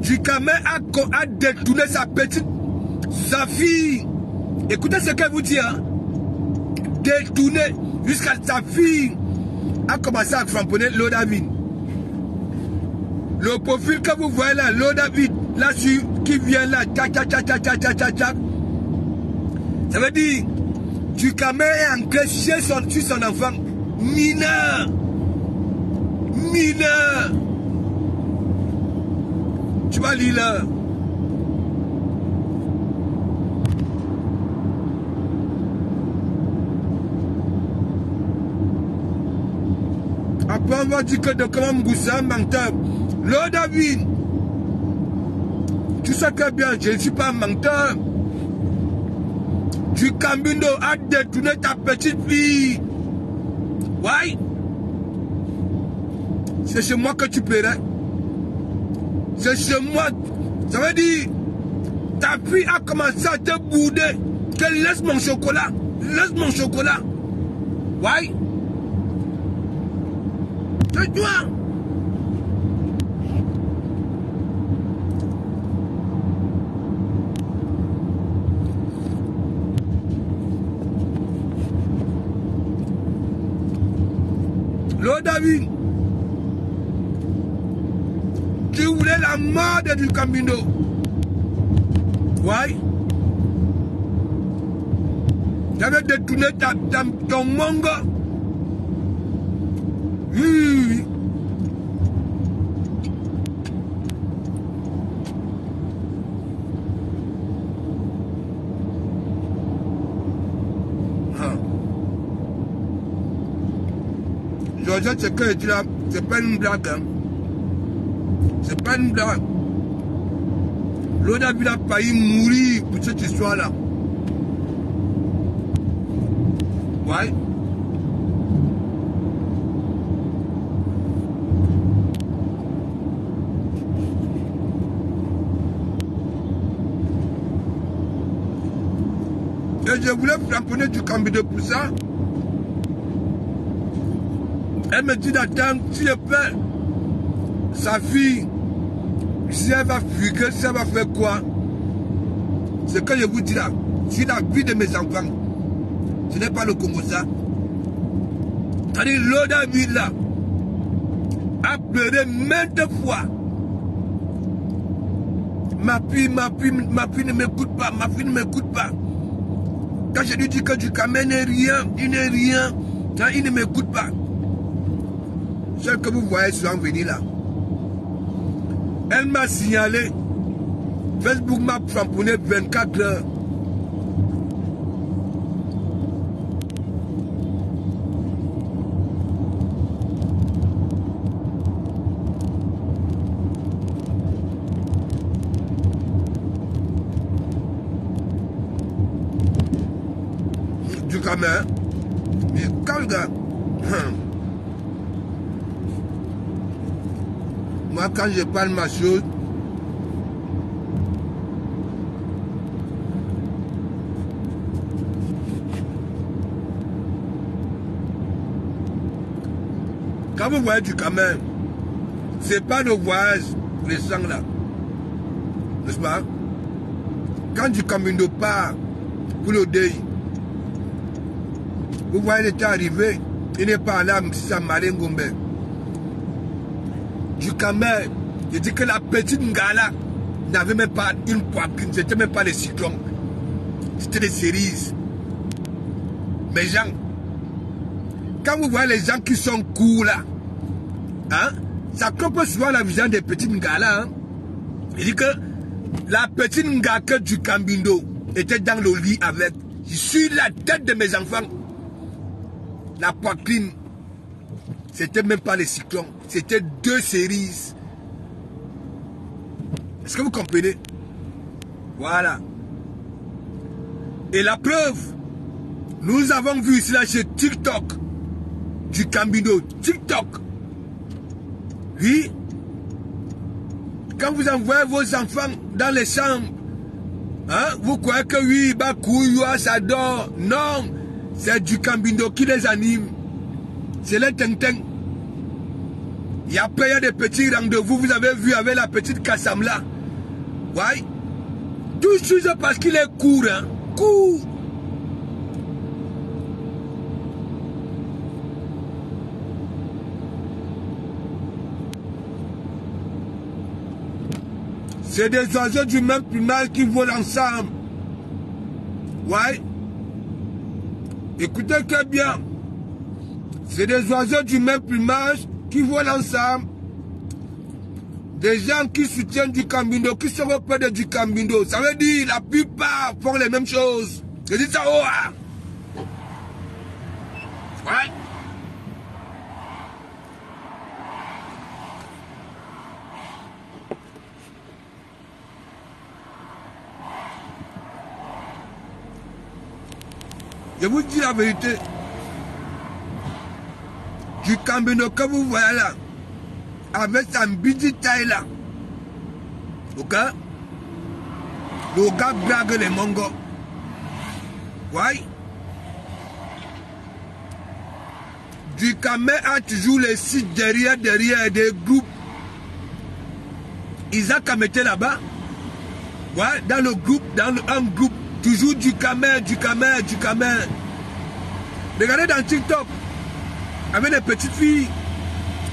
Ducamer a détourné sa fille. Écoutez ce qu'elle vous dit, hein. Détourné jusqu'à sa fille a commencé à cramponner l'eau David. Le profil que vous voyez là, l'eau David, là qui vient là, tchac. Ça veut dire, Ducamer est ancré sur son enfant mineur. Tu vas lire là. Après on va dire que de comment Moussa menteur. Le David, tu sais très bien, je ne suis pas un menteur. Du Camino a détourné ta petite fille. Ouais. C'est chez moi que tu paierais. C'est chez moi. Ça veut dire, ta fille a commencé à te bouder. Que laisse mon chocolat. Ouais. C'est toi. L'eau David. Tu voulais la mort du Camino. Ouais. Tu avais détourné ton mongo. Oui. Georgette, ce que tu as, c'est pas une blague. Hein. C'est pas une blague. L'autre a failli mourir pour cette histoire-là. Ouais. Et je voulais flamponner du Camino pour ça. Elle me dit d'attendre, si je peux, sa fille, si elle va fuir, si elle va faire quoi? C'est que je vous dis là, c'est la vie de mes enfants. Ce n'est pas le Congo ça. C'est-à-dire, l'eau David là, a pleuré maintes fois. Ma fille ne m'écoute pas, Quand je lui dis que du Camer n'est rien, il n'est rien, il ne m'écoute pas. Celle que vous voyez souvent venir là. Elle m'a signalé. Facebook m'a tamponné 24 heures. quand même. Mais quand le gars... Moi, quand je parle ma chose, quand vous voyez du Cameroun, c'est pas le voyage récent là. N'est-ce pas? Quand du Camino part pour le deuil, vous voyez l'état arrivé, il n'est pas là, si ça Marin Gombe. Du Cameroun, je dis que la petite Ngala n'avait même pas une poitrine, c'était même pas les cyclones, c'était des cerises. Mais gens, quand vous voyez les gens qui sont courts là, hein, ça coupe souvent la vision des petites Ngala. Hein. Il dit que la petite Ngaka du Cambindo était dans le lit avec, sur la tête de mes enfants, la poitrine, c'était même pas les cyclones, c'était 2 cerises. Est-ce que vous comprenez? Voilà. Et la preuve, nous avons vu cela chez TikTok, du Cambindo, TikTok. Oui, quand vous envoyez vos enfants dans les chambres, hein, vous croyez que oui, Bakouyou, ça dort. Non, c'est du Cambindo qui les anime. C'est les ting-ting. Il y a payé des petits rendez-vous, vous avez vu avec la petite Kassam là. Ouais. Tout juste parce qu'il est court, hein. Court. C'est des oiseaux du même plumage qui volent ensemble. Ouais. Écoutez que bien. C'est des oiseaux du même plumage qui volent ensemble. Des gens qui soutiennent du Cambindo, qui sont auprès de du Cambindo. Ça veut dire la plupart font les mêmes choses. Je dis ça, oh, ah. Ouais. Je vous dis la vérité. Du Cambindo que vous voyez là, avec sa petite taille là, ok? Le gars blague les Mongos. Ouais. Du Cameroun a toujours les sites derrière des groupes. Isaac a metté là-bas. Ouais, dans le groupe, un groupe. Toujours du Cameroun. Regardez dans TikTok, avec des petites filles.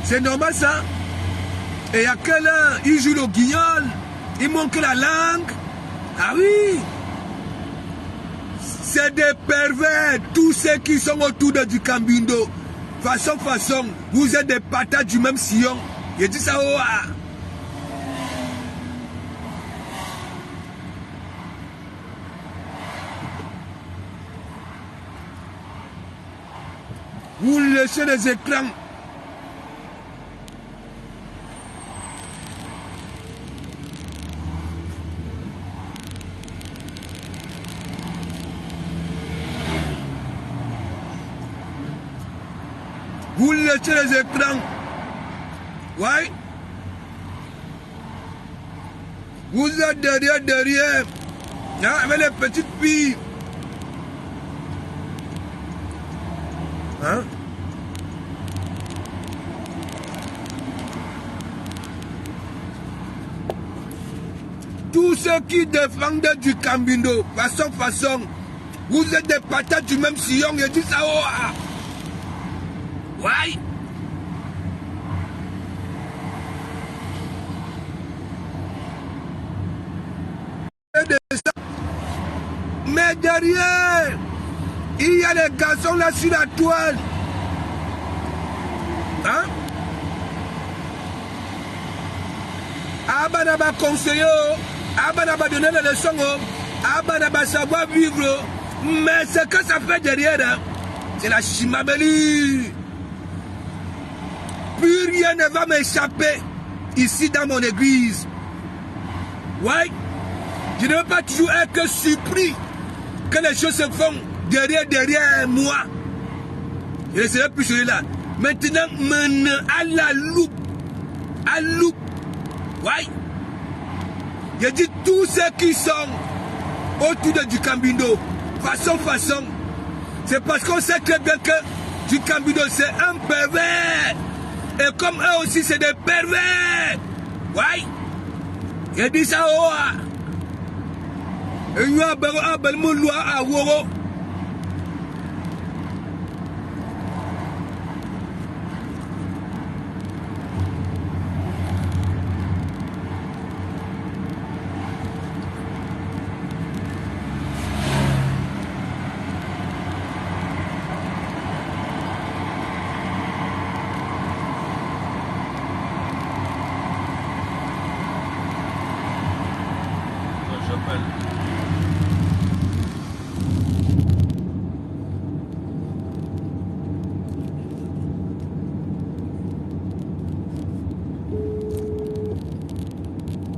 C'est normal ça. Et il y a que là, ils jouent le guignol, ils manquent la langue. Ah oui. C'est des pervers, tous ceux qui sont autour de du Cambindo. Façon, vous êtes des patates du même sillon. Je dis ça, oh ah. Vous laissez les écrans. Vous laissez les écrans. Ouais. Vous êtes derrière. Hein, avec les petites filles. Hein? Tous ceux qui défendent du Cambindo, façon, vous êtes des patates du même sillon, je dis ça, oh ah. Ouais. Mais derrière, il y a des garçons là sur la toile. Hein? Abanaba conseiller, Abanaba donner les leçons, Abanaba savoir vivre. Mais ce que ça fait derrière, hein, c'est la chimabellie. Plus rien ne va m'échapper ici dans mon église. Ouais. Je ne veux pas toujours être surpris que les choses se font derrière moi. Je ne serai plus celui-là. Maintenant, à la loupe. À loupe. Ouais. Je dis tous ceux qui sont autour de Djukambino, façon. C'est parce qu'on sait très bien que Djukambino, c'est un pervers. Et comme eux aussi, c'est des pervers. Ouais. Je dis ça, et nous avons loi à Woro.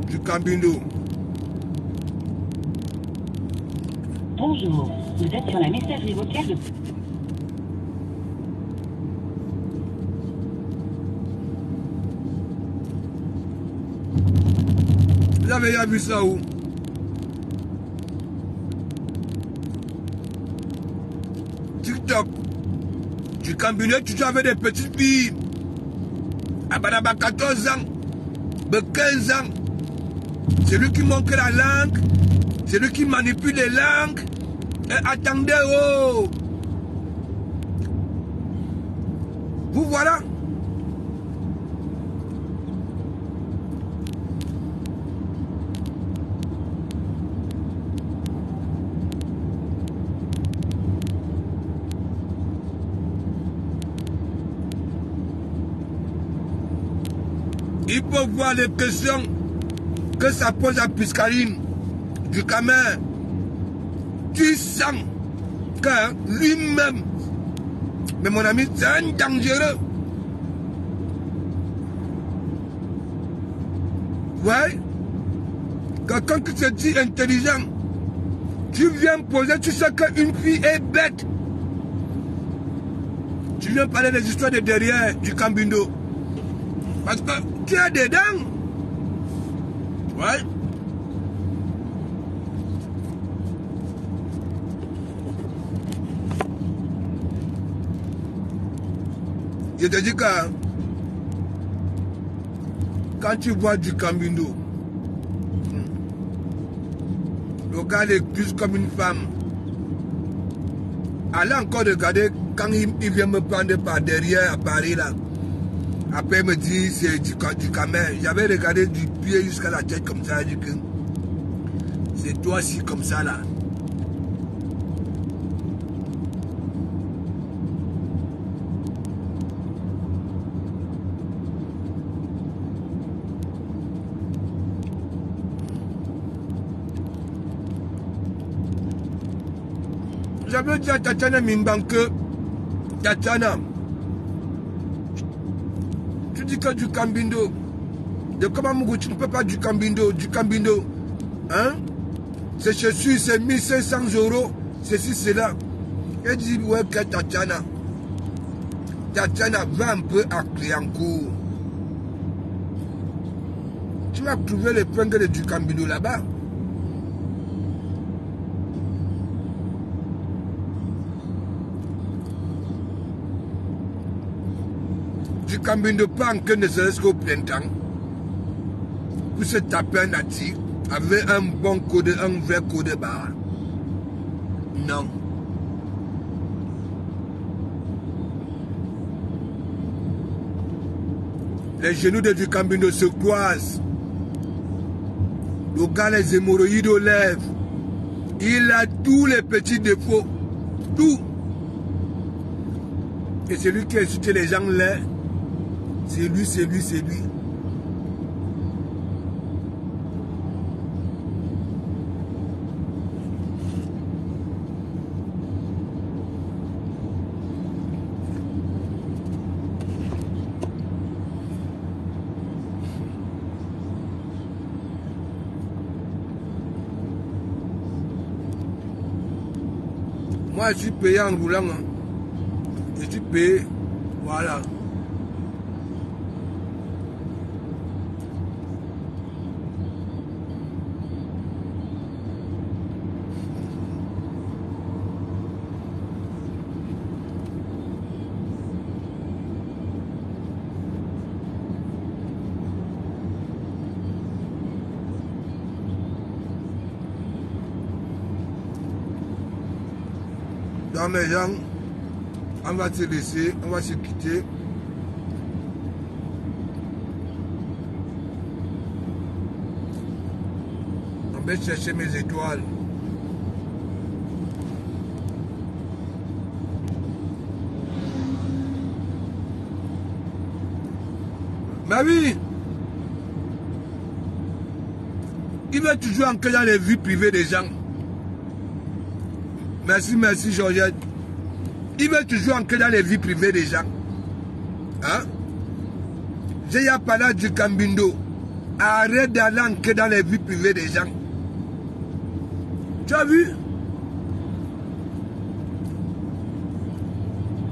Djukambino. Bonjour, vous êtes sur la messagerie vocale de... Vous avez déjà vu ça où? TikTok. Djukambino, tu avais des petites filles. À 14 ans. 15 ans. C'est lui qui manque la langue. C'est lui qui manipule les langues. Et attendez, oh. Vous voilà. Il faut voir les questions que ça pose à Piscaline, du Camer. Tu sens que lui-même, mais mon ami, c'est un dangereux. Ouais. Quelqu'un qui se dit intelligent, tu viens poser, tu sais qu'une fille est bête. Tu viens parler des histoires de derrière du Cambindo. Parce que tu es dedans. Ouais. Je te dis que quand tu vois du Cambindo, le gars est plus comme une femme. Allez encore regarder quand il vient me prendre par derrière à Paris là. Après il me dit c'est du Camer. J'avais regardé du pied jusqu'à la tête comme ça. Je dis que c'est toi aussi comme ça là. J'avais dit à Tatiana Mimbanke, Tatiana, tu dis que du Cambindo, de comment tu ne peux pas du Cambindo, hein? C'est chaussures, c'est 1500 €, ceci, cela. Elle dit, ouais, que Tatiana va un peu à Cliancourt. Tu vas trouver les fringues du Cambindo là-bas. Du Cambindo pas en que ne serait-ce qu'au printemps. Pour se taper un attique avec un bon code, un vrai code barre. Non. Les genoux de du Cambindo se croisent. Le gars les hémorroïdes aux lèvres. Il a tous les petits défauts. Tout. Et c'est lui qui a insulté les gens là. C'est lui. Moi, je suis payé en roulant. Hein. Je suis payé. Voilà. Donc mes gens, on va se laisser, on va se quitter. On va chercher mes étoiles. Ma vie, il va toujours entrer dans les vies privées des gens. Merci, merci Georgette. Il veut toujours entrer dans les vies privées des gens. Hein? J'ai parlé du Cambindo. Arrête d'aller entrer dans les vies privées des gens. Tu as vu?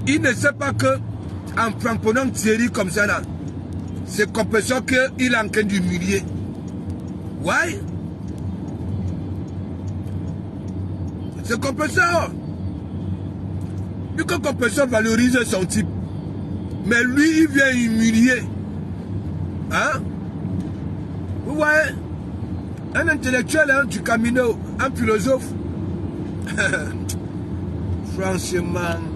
Il ne sait pas que en frapponnant Thierry comme ça là, c'est comme ça qu'il est en train d'humilier. Ouais? C'est comme ça. Lui, comme ça valorise son type. Mais lui, il vient humilier. Hein? Vous voyez? Un intellectuel, hein, du Camino, un philosophe. Franchement.